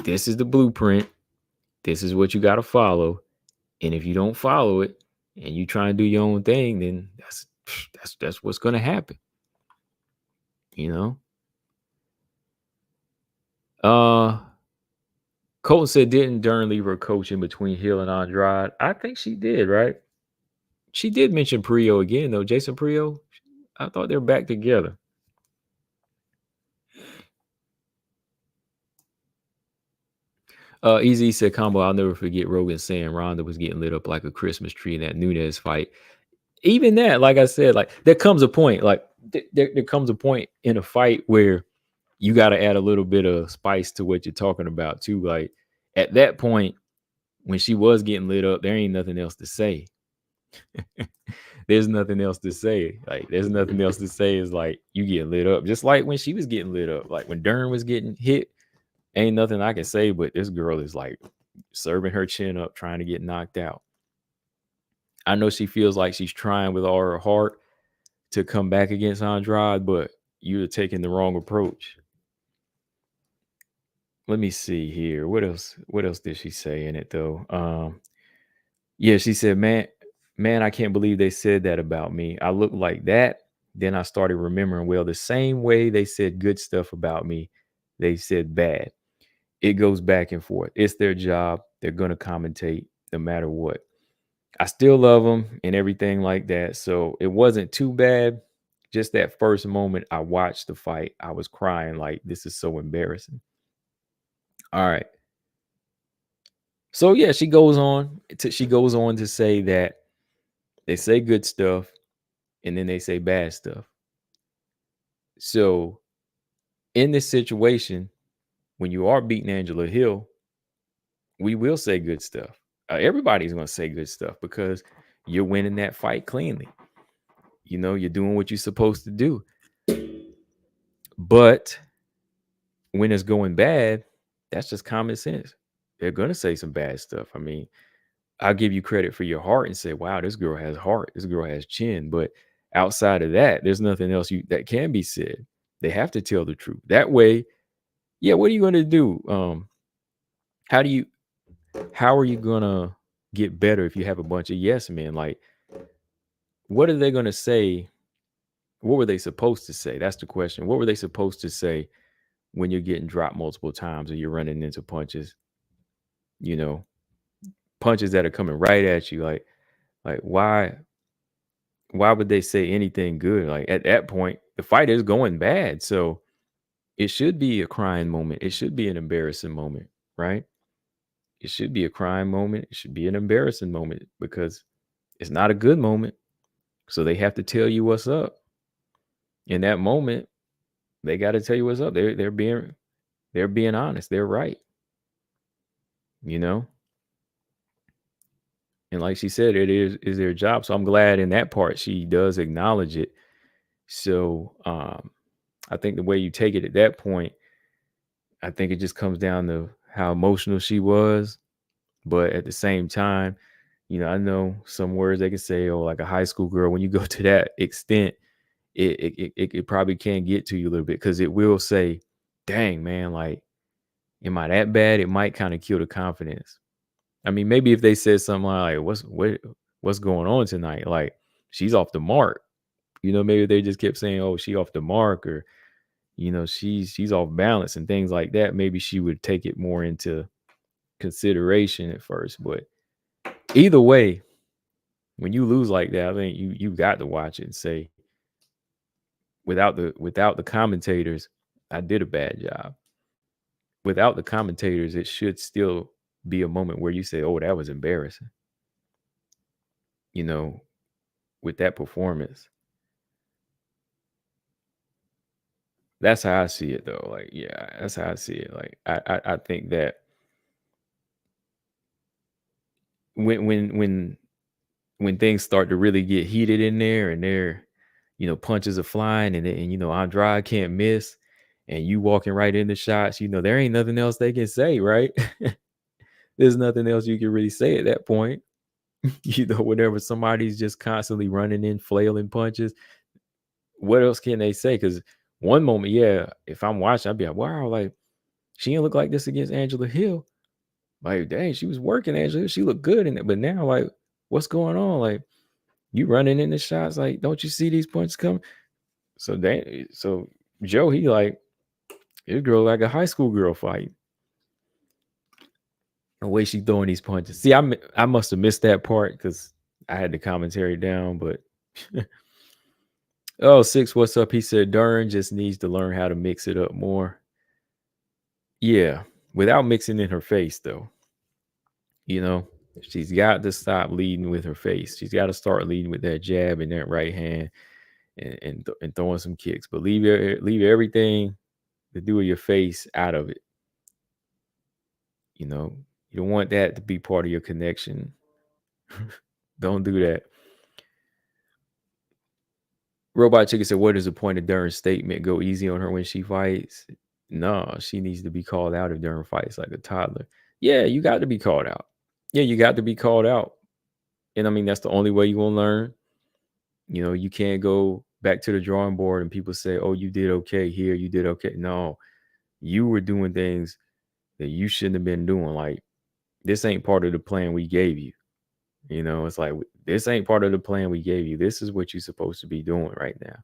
the blueprint. This is what you got to follow. And if you don't follow it and you try and do your own thing, then that's what's going to happen. Colton said, didn't Dern leave her coach in between Hill and Andrade? I think she did, right? She did mention Prio again, though. Jason Prio, I thought they're back together. Easy said, Combo, I'll never forget Rogan saying Ronda was getting lit up like a Christmas tree in that Nunes fight. Even that, like I said, like there comes a point, like there comes a point in a fight where you got to add a little bit of spice to what you're talking about too. Like at that point, when she was getting lit up, there ain't nothing else to say. There's nothing else to say. Like there's nothing else to say is like you get lit up. Just like when she was getting lit up. Like when Dern was getting hit, ain't nothing I can say, but this girl is like serving her chin up, trying to get knocked out. I know she feels like she's trying with all her heart to come back against Andrade, but you're taking the wrong approach. Let me see here. What else did she say in it though? Yeah, she said, man, I can't believe they said that about me. I look like that. Then I started remembering, well, the same way they said good stuff about me, they said bad. It goes back and forth. It's their job. They're going to commentate no matter what. I still love them and everything like that. So it wasn't too bad. Just that first moment I watched the fight, I was crying like, this is so embarrassing. All right. So yeah, she goes on to say that they say good stuff and then they say bad stuff. So in this situation, when you are beating Angela Hill, we will say good stuff. Everybody's going to say good stuff because you're winning that fight cleanly. You're doing what you're supposed to do. But when it's going bad, that's just common sense. They're going to say some bad stuff. I mean, I'll give you credit for your heart and say, wow, this girl has heart. This girl has chin. But outside of that, there's nothing else that can be said. They have to tell the truth. That way, yeah, what are you going to do? How are you going to get better if you have a bunch of yes men? Like, what are they going to say? What were they supposed to say? That's the question. What were they supposed to say when you're getting dropped multiple times or you're running into punches? Punches that are coming right at you. Like why would they say anything good? Like at that point, the fight is going bad. So it should be a crying moment. It should be an embarrassing moment, right? It should be a crying moment. It should be an embarrassing moment because it's not a good moment. So they have to tell you what's up. In that moment, they got to tell you what's up. They're being honest. They're right. And like she said, it is their job. So I'm glad in that part she does acknowledge it. So I think the way you take it at that point, I think it just comes down to how emotional she was. But at the same time, I know some words they can say, oh, like a high school girl, when you go to that extent, it probably can get to you a little bit because it will say, dang, man, like, am I that bad? It might kind of kill the confidence. I mean, maybe if they said something like, what's going on tonight? Like, she's off the mark. Maybe they just kept saying, oh, she off the mark or, she's off balance and things like that. Maybe she would take it more into consideration at first. But either way, when you lose like that, I think you got to watch it and say, without the commentators, I did a bad job. without the commentators, it should still be a moment where you say, "Oh, that was embarrassing," you know, with that performance. That's how I see it though. Like, yeah, that's how I see it. Like, I think that when when things start to really get heated in there and punches are flying and Andrade can't miss and you walking right into shots, there ain't nothing else they can say, right? There's nothing else you can really say at that point. Whenever somebody's just constantly running in, flailing punches, what else can they say? Because one moment, yeah, if I'm watching, I'd be like, wow, like she didn't look like this against Angela Hill. Like, dang, she was working Angela Hill. She looked good in it. But now, like, what's going on? Like, you running in the shots, like, don't you see these punches coming? So Joe, he like, this girl like a high school girl fight. The way she throwing these punches. See, I must have missed that part because I had the commentary down, but oh, six, what's up? He said Dern just needs to learn how to mix it up more. Yeah, without mixing in her face, though. You know, she's got to stop leading with her face. She's got to start leading with that jab and that right hand and throwing some kicks. But leave everything to do with your face out of it. You know, you don't want that to be part of your connection. Don't do that. Robot Chicken said, "What is the point of Dern's statement? Go easy on her when she fights." No, she needs to be called out if Dern fights like a toddler. Yeah, you got to be called out. Yeah, you got to be called out. And I mean, that's the only way you're going to learn. You can't go back to the drawing board and people say, oh, you did okay here. You did okay. No, you were doing things that you shouldn't have been doing. Like, this ain't part of the plan we gave you. It's like, this ain't part of the plan we gave you. This is what you're supposed to be doing right now.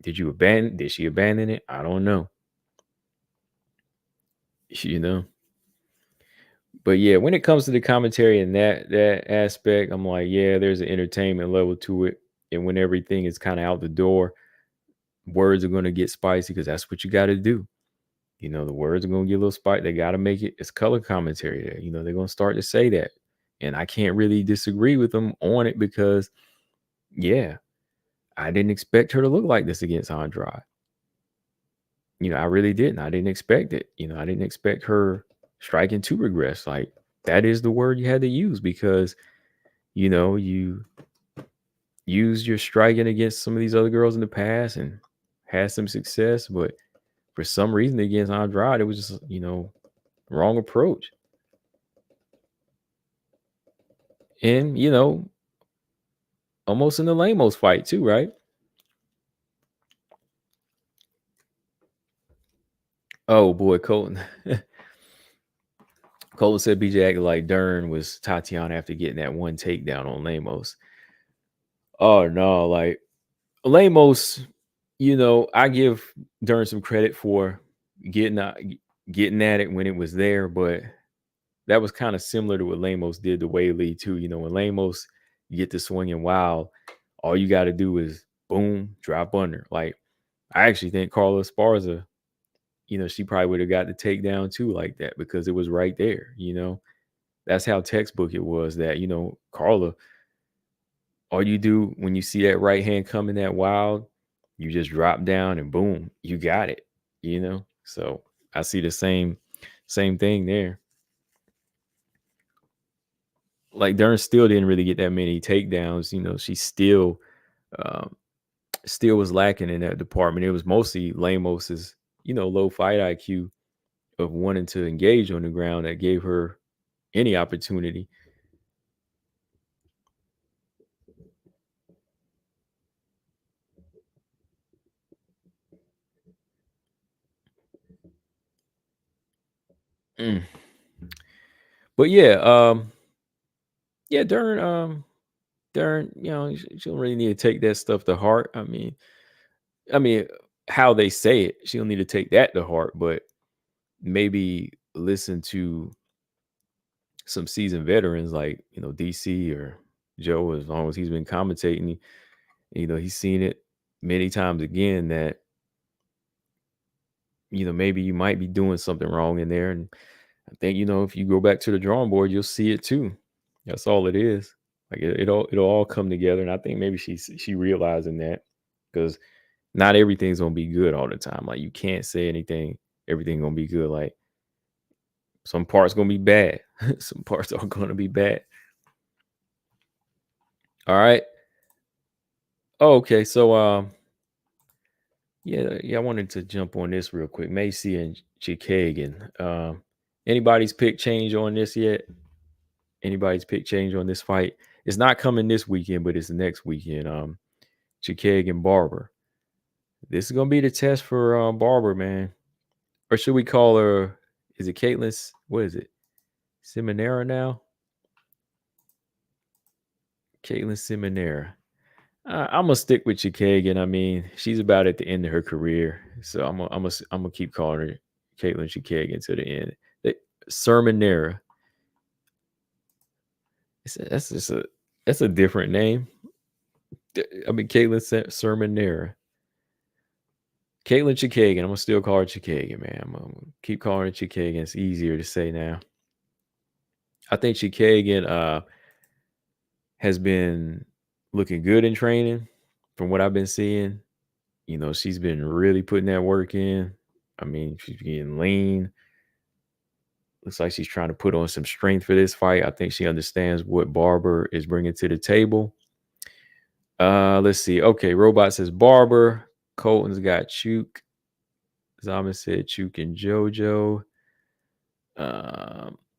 Did she abandon it? I don't know. You know. But yeah, when it comes to the commentary and that aspect, I'm like, yeah, there's an entertainment level to it. And when everything is kind of out the door, words are going to get spicy because that's what you got to do. The words are going to get a little spicy. They got to make it. It's color commentary there. They're going to start to say that. And I can't really disagree with them on it because, yeah, I didn't expect her to look like this against Andrade. I really didn't. I didn't expect it. I didn't expect her striking to regress. Like, that is the word you had to use because, you used your striking against some of these other girls in the past and had some success. But for some reason against Andrade, it was just, wrong approach. And, almost in the Lamos fight too, right? Oh boy, Colton. Colton said BJ acted like Dern was Tatiana after getting that one takedown on Lamos. Oh no, like Lamos, I give Dern some credit for getting getting at it when it was there, but that was kind of similar to what Lamos did to Whaley too. When Lamos get to swinging wild, all you got to do is boom, drop under. Like, I actually think Carla Esparza, she probably would have got the takedown too like that because it was right there. That's how textbook it was that, Carla, all you do when you see that right hand coming that wild, you just drop down and boom, you got it. So I see the same thing there. Like, Dern still didn't really get that many takedowns. She um, still was lacking in that department. It was mostly Lamos's, low fight IQ of wanting to engage on the ground that gave her any opportunity. Mm. But yeah, Dern, she don't really need to take that stuff to heart. I mean, how they say it, she don't need to take that to heart, but maybe listen to some seasoned veterans like DC or Joe, as long as he's been commentating. He's seen it many times again that maybe you might be doing something wrong in there. And I think, if you go back to the drawing board, you'll see it too. That's all it is. Like it'll all come together. And I think maybe she realizing that, because not everything's gonna be good all the time. Like, you can't say everything gonna be good. Like, some parts gonna be bad. Some parts are gonna be bad. All right. Oh, okay. So yeah, I wanted to jump on this real quick. Macy and Chookagian. Anybody's pick change on this yet? Anybody's pick change on this fight? It's not coming this weekend, but it's the next weekend. Chookagian Barber. This is gonna be the test for Barber, man. Or should we call her? Is it Caitlin? What is it? Seminara now? Caitlin Seminara. I'm gonna stick with Chookagian. I mean, she's about at the end of her career, so I'm gonna keep calling her Caitlin Chookagian to the end. Sermonera. That's a different name. I mean, Caitlin Sermonera. Caitlin Chookagian. I'm gonna still call her Chookagian, man. I'm gonna keep calling her Chookagian. It's easier to say now. I think Chookagian has been looking good in training from what I've been seeing. She's been really putting that work in. I mean, she's getting lean. Looks like she's trying to put on some strength for this fight. I think she understands what Barber is bringing to the table. Let's see. Okay, Robot says Barber. Colton's got Chook. Zaman said Chook and JoJo.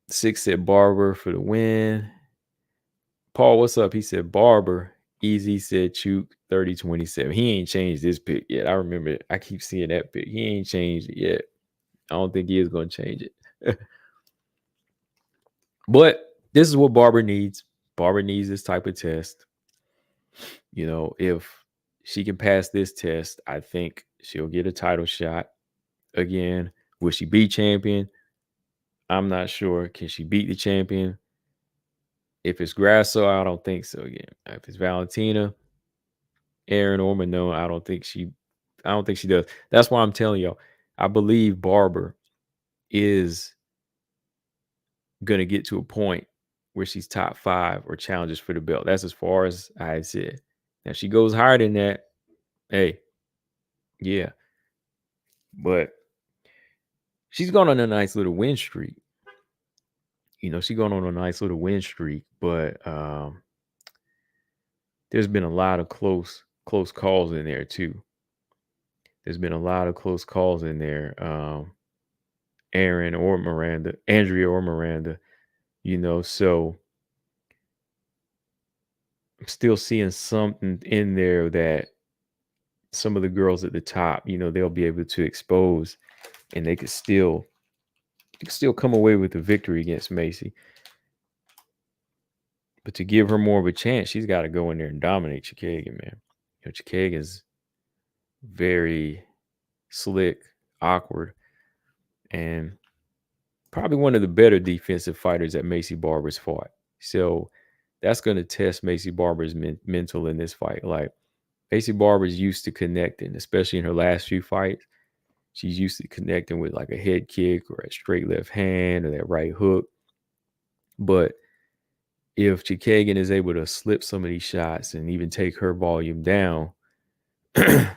6 said Barber for the win. Paul, what's up? He said Barber. Easy said Chook 30-27. He ain't changed this pick yet. I remember it. I keep seeing that pick. He ain't changed it yet. I don't think he is going to change it. But this is what Barber needs. Barber needs this type of test. If she can pass this test, I think she'll get a title shot again. Will she be champion? I'm not sure. Can she beat the champion? If it's Grasso, I don't think so again. If it's Valentina, Aaron, or Manon, I don't think she does. That's why I'm telling y'all, I believe Barber is gonna get to a point where she's top 5 or challenges for the belt. That's as far as I said. Now, if she goes higher than that, hey, yeah. But she's gone on a nice little win streak. She's gone on a nice little win streak, but there's been a lot of close calls in there too. There's been a lot of close calls in there. Aaron or Miranda, Andrea or Miranda, so I'm still seeing something in there that some of the girls at the top, they'll be able to expose, and they could still come away with a victory against Macy. But to give her more of a chance, she's got to go in there and dominate Chookagian, man. Chookagian's very slick, awkward, and probably one of the better defensive fighters that Macy Barber's fought. So that's going to test Macy Barber's mental in this fight. Like, Macy Barber's used to connecting, especially in her last few fights. She's used to connecting with like a head kick or a straight left hand or that right hook. But if Chookagian is able to slip some of these shots and even take her volume down and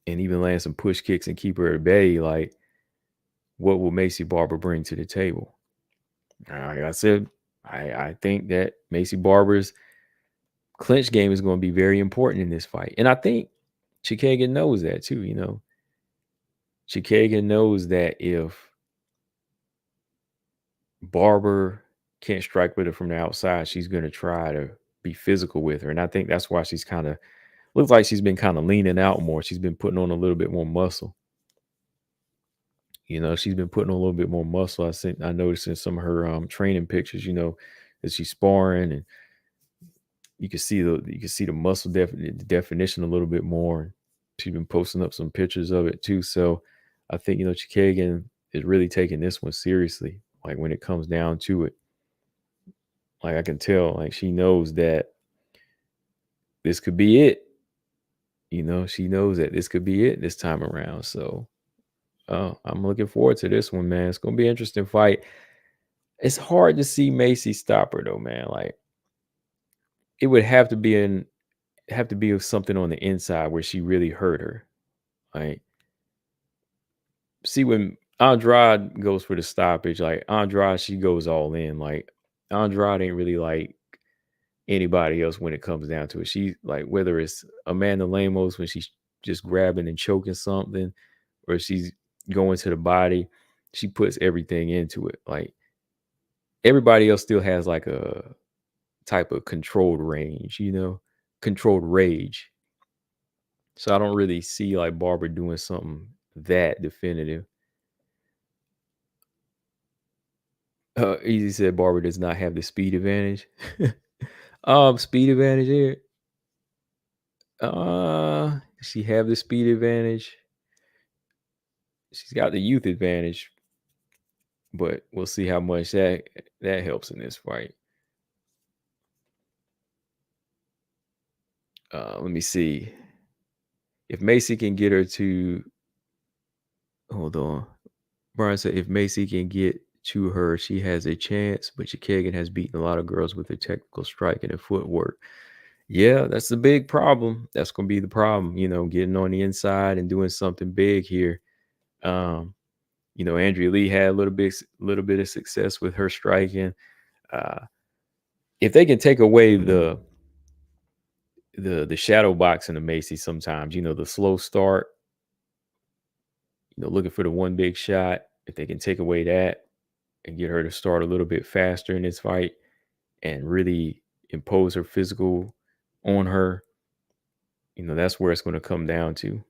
even land some push kicks and keep her at bay, like, what will Macy Barber bring to the table? Like I said, I think that Macy Barber's clinch game is going to be very important in this fight. And I think Chookagian knows that too, Chookagian knows that if Barber can't strike with her from the outside, she's going to try to be physical with her. And I think that's why she's looks like she's been kind of leaning out more. She's been putting on a little bit more muscle. She's been putting on a little bit more muscle. I noticed in some of her training pictures, that she's sparring, and you can see the muscle definition a little bit more. She's been posting up some pictures of it too. So I think, Chookagian is really taking this one seriously. Like, when it comes down to it, like, I can tell, like, she knows that this could be it. She knows that this could be it this time around. So I'm looking forward to this one, man. It's gonna be an interesting fight. It's hard to see Macy stop her though, man. Like it would have to be something on the inside where she really hurt her. Like, see when Andrade goes for the stoppage, like Andrade, she goes all in. Like Andrade ain't really like anybody else when it comes down to it. She like whether it's Amanda Lemos when she's just grabbing and choking something, or she's going to the body, she puts everything into it. Like everybody else still has like a type of controlled range, controlled rage. So I don't really see like Barber doing something that definitive. Easy said Barber does not have the speed advantage. Speed advantage here. Does she have the speed advantage? She's got the youth advantage, but we'll see how much that helps in this fight. Let me see. If Macy can get her to hold on. Brian said if Macy can get to her, she has a chance, but Chookagian has beaten a lot of girls with her technical striking and footwork. Yeah, that's the big problem. That's gonna be the problem, getting on the inside and doing something big here. Um, Andrea Lee had a little bit of success with her striking. Uh, if they can take away the shadow boxing of Macy sometimes, the slow start, looking for the one big shot. If they can take away that and get her to start a little bit faster in this fight and really impose her physical on her, that's where it's going to come down to.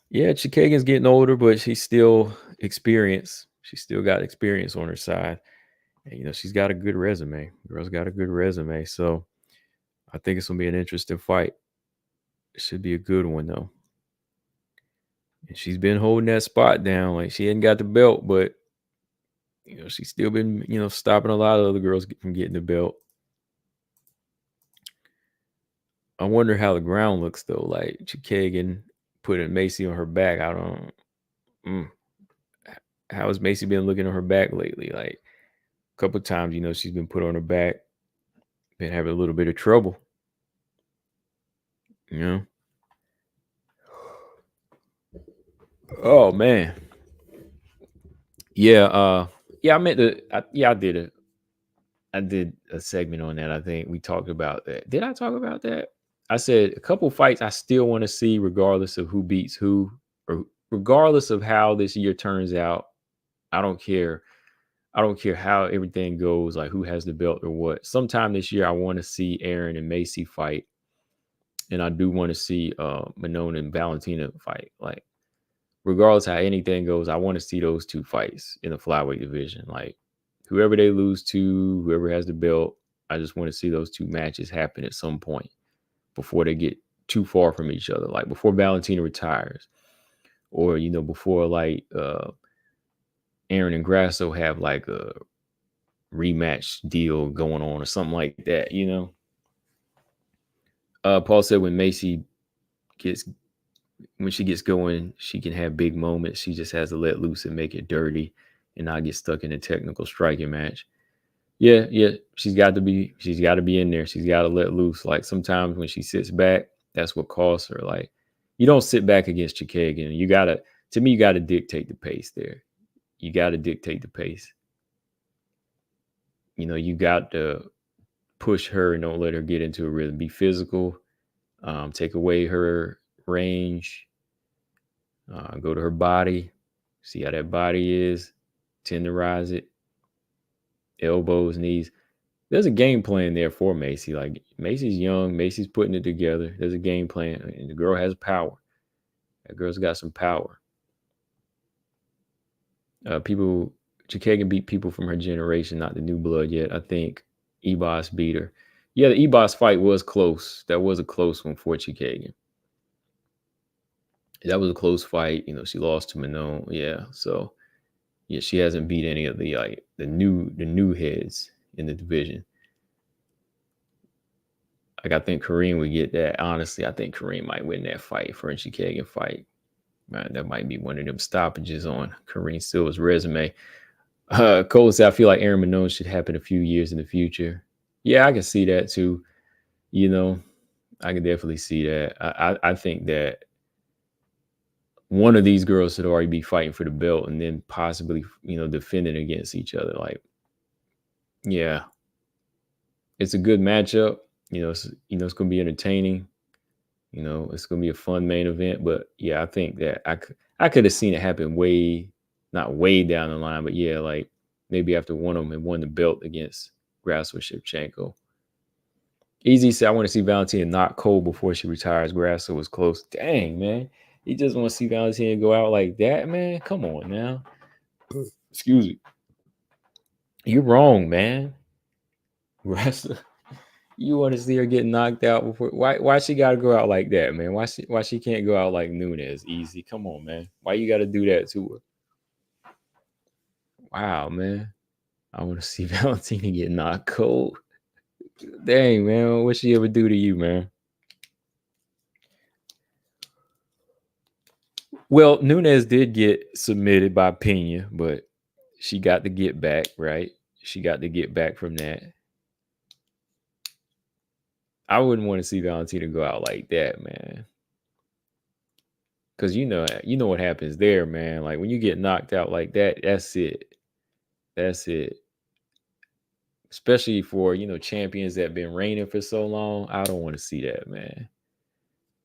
Yeah, Chookagian's getting older, but she's still experienced. She's still got experience on her side. And, she's got a good resume. Girl's got a good resume. So I think it's going to be an interesting fight. It should be a good one, though. And she's been holding that spot down. Like, she hadn't got the belt, but, she's still been, stopping a lot of other girls from getting the belt. I wonder how the ground looks, though. Like, Chookagian putting Macy on her back. I don't... How has Macy been looking on her back lately? Like, a couple of times, she's been put on her back. Been having a little bit of trouble. Oh man. Yeah, I meant to I did a segment on that. I think we talked about that. Did I talk about that? I said a couple fights I still want to see regardless of who beats who or regardless of how this year turns out. I don't care. I don't care how everything goes, like who has the belt or what. Sometime this year I want to see Aaron and Macy fight. And I do want to see Manon and Valentina fight. Like, regardless how anything goes, I want to see those two fights in the flyweight division. Like, whoever they lose to, whoever has the belt, I just want to see those two matches happen at some point before they get too far from each other. Like before Valentina retires, or before like Aaron and Grasso have like a rematch deal going on or something like that. Paul said when Macy when she gets going, she can have big moments. She just has to let loose and make it dirty and not get stuck in a technical striking match. Yeah. She's got to be in there. She's got to let loose. Like sometimes when she sits back, that's what costs her. Like you don't sit back against Chookagian. You got to dictate the pace there. You got to dictate the pace. You got to push her and don't let her get into a rhythm. Be physical. Take away her range. Go to her body, see how that body is, tenderize it, elbows, knees. There's a game plan there for Macy. Like Macy's young, Macy's putting it together. There's a game plan, and the girl has power. That girl's got some power. Chookagian beat people from her generation, not the new blood yet. I think Ebos beat her. Yeah, the Ebos fight was close. That was a close one for Chookagian. That was a close fight. She lost to Manon. Yeah, so yeah, she hasn't beat any of the new heads in the division. Like I think Kareem would get that. Honestly, I think Kareem might win that fight, French Chookagian fight. Man, that might be one of them stoppages on Kareem Silva's resume. Cole said, I feel like Aaron Manone should happen a few years in the future. Yeah, I can see that too. You know, I can definitely see that. I think that one of these girls should already be fighting for the belt and then possibly, defending against each other. Like, yeah, it's a good matchup. It's going to be entertaining. It's going to be a fun main event. But yeah, I think that I could have seen it happen not way down the line, but yeah, like maybe after one of them had won the belt against Grasso Shevchenko. Easy said, I want to see Valentina knock Cole before she retires. Grasso was close. Dang, man. You just want to see Valentina go out like that, man? Come on now. Excuse me. You're wrong, man. Grasso. You want to see her get knocked out before? Why she got to go out like that, man? Why she can't go out like Nunes? Easy. Come on, man. Why you got to do that to her? Wow, man. I want to see Valentina get knocked cold. Dang, man. What she ever do to you, man? Well, Nunes did get submitted by Pena, but she got to get back, right? She got to get back from that. I wouldn't want to see Valentina go out like that, man. Because you know what happens there, man. Like when you get knocked out like that, that's it. That's it. Especially for champions that have been reigning for so long. I don't want to see that, man.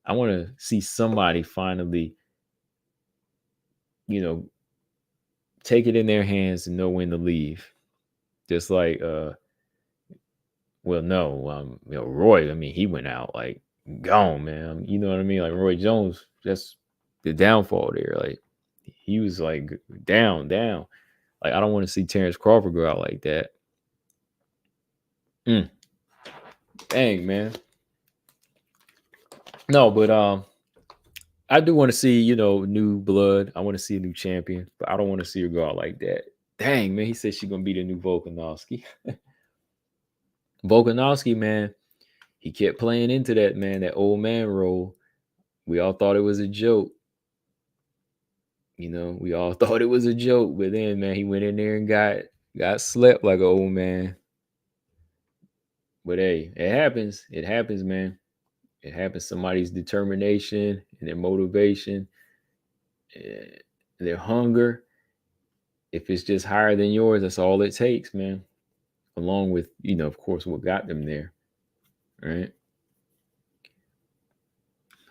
I want to see somebody finally, take it in their hands and know when to leave. Just like Roy, I mean, he went out like gone, man. You know what I mean? Like Roy Jones, that's the downfall there. Like he was like down. Like I don't want to see Terrence Crawford go out like that. Dang, man. No, but I do want to see, new blood. I want to see a new champion, but I don't want to see her go out like that. Dang, man. He said she's gonna be the new Volkanovski. Volkanovski, man, he kept playing into that, man, that old man role. We all thought it was a joke. We all thought it was a joke, but then, man, he went in there and got slept like an old man. But hey, it happens. It happens, man. It happens. Somebody's determination and their motivation, their hunger. If it's just higher than yours, that's all it takes, man. Along with, of course, what got them there. Right.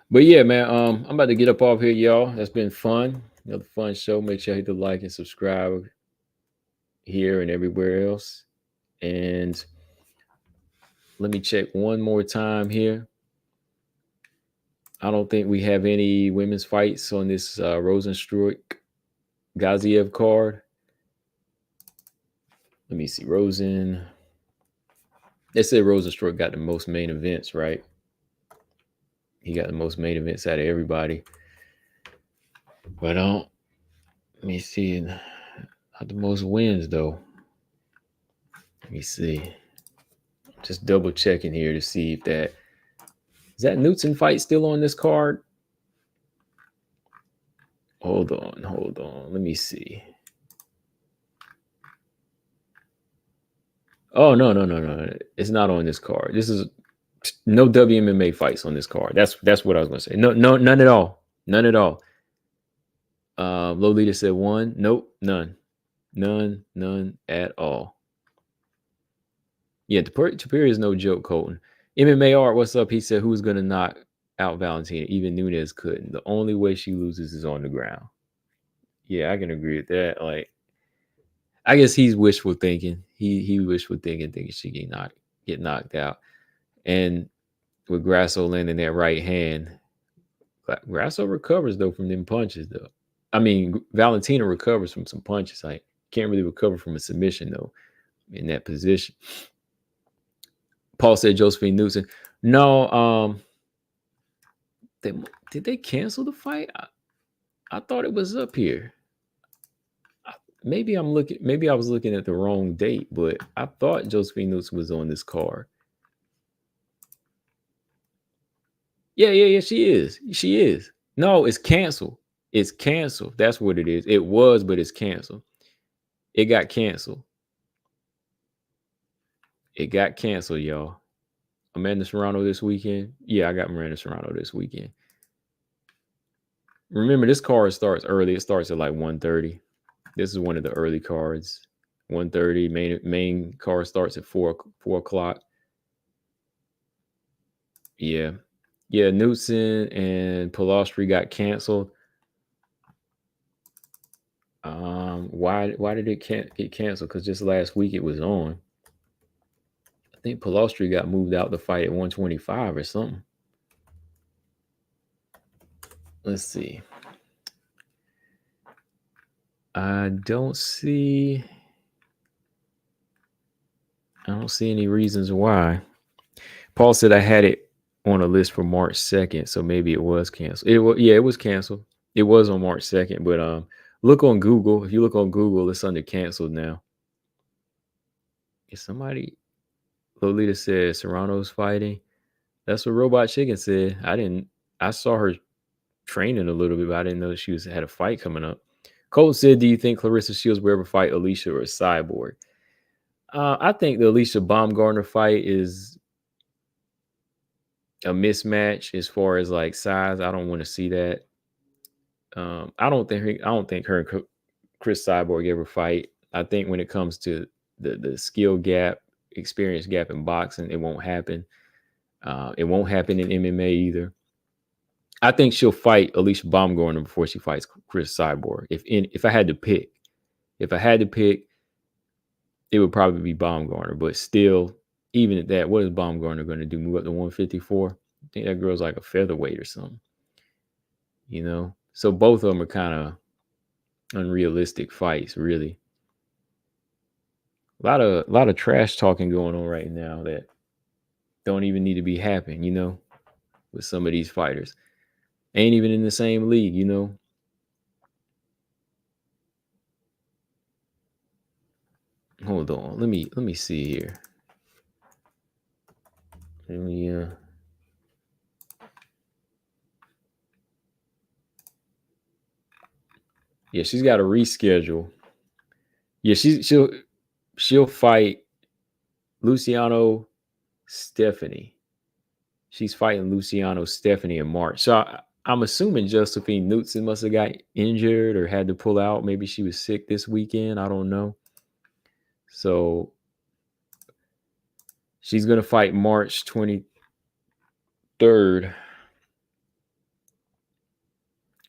But yeah, man, I'm about to get up off here, y'all. That's been fun. Another fun show. Make sure you hit the like and subscribe here and everywhere else. And let me check one more time here. I don't think we have any women's fights on this Rosenstruik Gaziev card. Let me see. They said Rosenstruik got the most main events, right? He got the most main events out of everybody. But let me see. Not the most wins, though. Let me see. Just double checking here to see if is that Knudsen fight still on this card? Hold on. Let me see. Oh, no. It's not on this card. This is no WMMA fights on this card. That's what I was going to say. No, none at all. None at all. Lolita said one. Nope, none at all. Yeah, Tapiri is no joke, Colton. MMA Art, what's up? He said, who's going to knock out Valentina? Even Nunes couldn't. The only way she loses is on the ground. Yeah, I can agree with that. Like, I guess he's wishful thinking. He wishful thinking she get knocked out. And with Grasso landing that right hand, Grasso recovers though from them punches though. I mean, Valentina recovers from some punches. Like, can't really recover from a submission though in that position. Paul said Josephine Knudsen. No, did they cancel the fight? I thought it was up here. Maybe I was looking at the wrong date, but I thought Josephine Knudsen was on this card. Yeah. She is. She is. No, it's canceled. It's canceled. That's what it is. It was, but it's canceled. It got canceled. It got canceled, y'all. Amanda Serrano this weekend. Yeah, I got Miranda Serrano this weekend. Remember, this card starts early. It starts at like 1:30. This is one of the early cards. 1:30. Main card starts at 4 o'clock. Yeah. Yeah, Knudsen and Pilastri got canceled. Why did it get canceled? Because just last week it was on. I think Pilastri got moved out to fight at 125 or something. Let's see. I don't see any reasons why. Paul said I had it on a list for March 2nd, so maybe it was canceled. It was canceled. It was on March 2nd, but look on Google. If you look on Google, it's under canceled now. Is somebody Lolita said Serrano's fighting? That's what Robot Chicken said. I saw her training a little bit, but I didn't know she had a fight coming up. Cole said, do you think Clarissa Shields will ever fight Alicia or Cyborg? I think the Alicia Baumgartner fight is a mismatch as far as like size. I don't want to see that. I don't think her and Chris Cyborg ever fight. I think when it comes to the skill gap, experience gap in boxing, it won't happen. It won't happen in MMA either. I think she'll fight Alicia Baumgartner before she fights Chris Cyborg. If I had to pick, it would probably be Baumgartner. But still, even at that, what is Baumgartner going to do? Move up to 154? I think that girl's like a featherweight or something. You know, so both of them are kind of unrealistic fights, really. A lot of trash talking going on right now that don't even need to be happening. You know, with some of these fighters, ain't even in the same league. You know. Hold on. Let me see here. Let me Yeah, she's got to reschedule. Yeah, she'll fight Luciano Stephanie. She's fighting Luciano Stephanie in March. So I'm assuming Josephine Knudsen must have got injured or had to pull out. Maybe she was sick this weekend. I don't know. So she's going to fight March 23rd.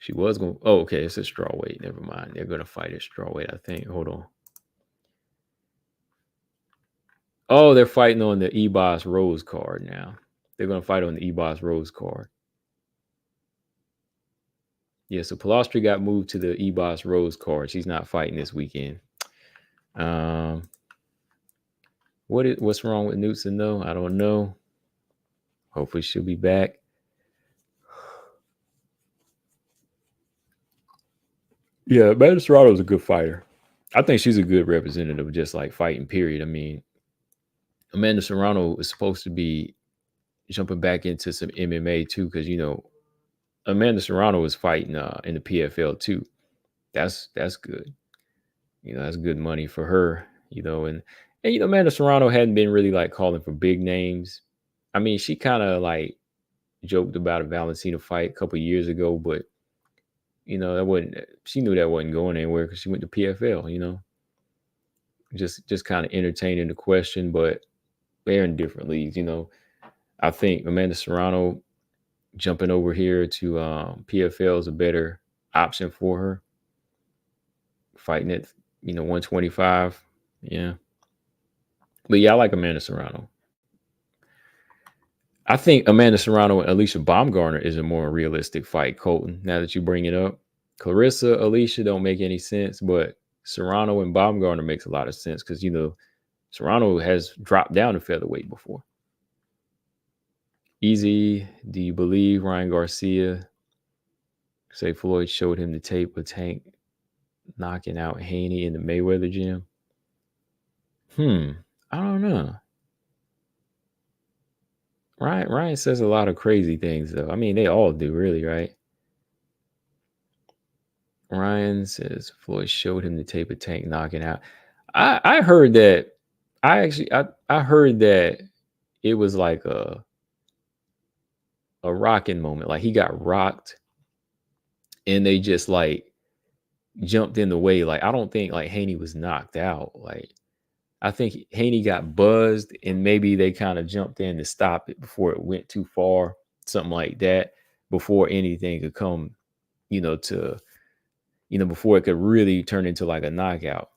She was going. Oh, okay. It's a strawweight. Never mind. They're going to fight at strawweight, I think. Hold on. Oh, they're fighting on the Ebos Rose card now. They're going to fight on the Ebos Rose card. Yeah, so Pilastri got moved to the Ebos Rose card. She's not fighting this weekend. What's wrong with Knudsen though? I don't know. Hopefully she'll be back. Yeah, Amanda Serrano's a good fighter. I think she's a good representative of just like fighting, period. I mean, Amanda Serrano is supposed to be jumping back into some MMA too, because you know, Amanda Serrano is fighting in the PFL too. That's good. You know, that's good money for her, you know, and you know, Amanda Serrano hadn't been really like calling for big names. I mean, she kind of like joked about a Valentina fight a couple years ago, but you know, she knew that wasn't going anywhere because she went to PFL, you know. Just kind of entertaining the question, but they're in different leagues, you know. I think Amanda Serrano jumping over here to PFL is a better option for her. Fighting at, you know, 125. Yeah. But yeah, I like Amanda Serrano. I think Amanda Serrano and Alicia Baumgartner is a more realistic fight, Colton, now that you bring it up. Clarissa, Alicia don't make any sense, but Serrano and Baumgartner makes a lot of sense because, you know, Serrano has dropped down to featherweight before. Easy, do you believe Ryan Garcia say Floyd showed him the tape of Tank knocking out Haney in the Mayweather gym? I don't know. Ryan says a lot of crazy things, though. I mean, they all do, really, right? Ryan says Floyd showed him the tape of Tank knocking out. I heard that. I heard that it was like a rocking moment. Like he got rocked, and they just like jumped in the way. Like I don't think like Haney was knocked out. Like I think Haney got buzzed, and maybe they kind of jumped in to stop it before it went too far, something like that, before anything could come, to before it could really turn into like a knockout.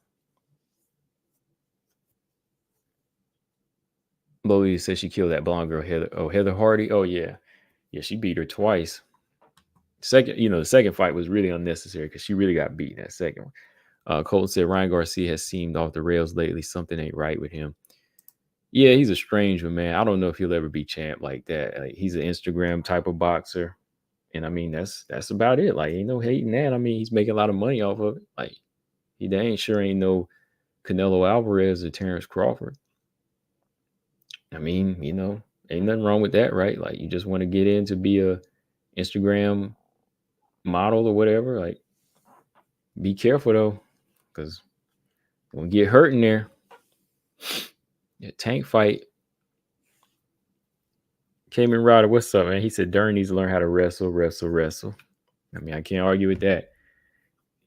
Lily says she killed that blonde girl, Heather. Oh, Heather Hardy. Oh yeah, yeah, she beat her twice. The second fight was really unnecessary because she really got beat in that second one. Colton said Ryan Garcia has seemed off the rails lately. Something ain't right with him. Yeah, he's a strange one, man. I don't know if he'll ever be champ like that. Like, he's an Instagram type of boxer, and I mean that's about it. Like, ain't no hating that. I mean, he's making a lot of money off of it. Like, he ain't no Canelo Alvarez or Terrence Crawford. I mean, ain't nothing wrong with that, right? Like, you just want to get in to be a Instagram model or whatever. Like, be careful though, because gonna get hurt in there. Yeah, Tank fight. Cayman Ryder, what's up, man? He said Dern needs to learn how to wrestle. I mean, I can't argue with that.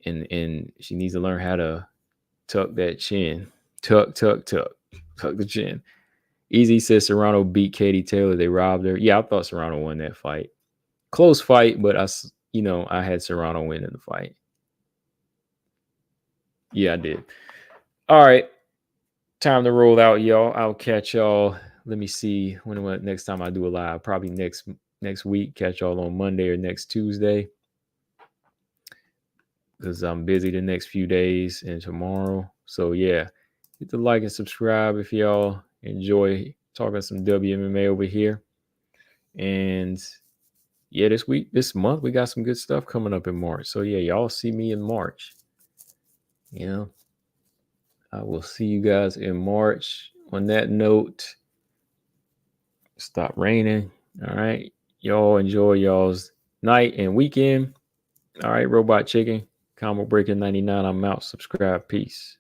And she needs to learn how to tuck that chin. Tuck the chin. Easy says Serrano beat Katie Taylor. They robbed her. Yeah, I thought Serrano won that fight. Close fight, but I had Serrano win in the fight. Yeah, I did. All right. Time to roll out, y'all. I'll catch y'all. Let me see when next time I do a live. Probably next week. Catch y'all on Monday or next Tuesday, because I'm busy the next few days and tomorrow. So yeah, hit the like and subscribe if y'all enjoy talking some WMMA over here. And yeah, this month, we got some good stuff coming up in March. So yeah, y'all see me in March. I will see you guys in March. On that note, stop raining. All right. Y'all enjoy y'all's night and weekend. All right, Robot Chicken, Combo Breaker 99. I'm out. Subscribe. Peace.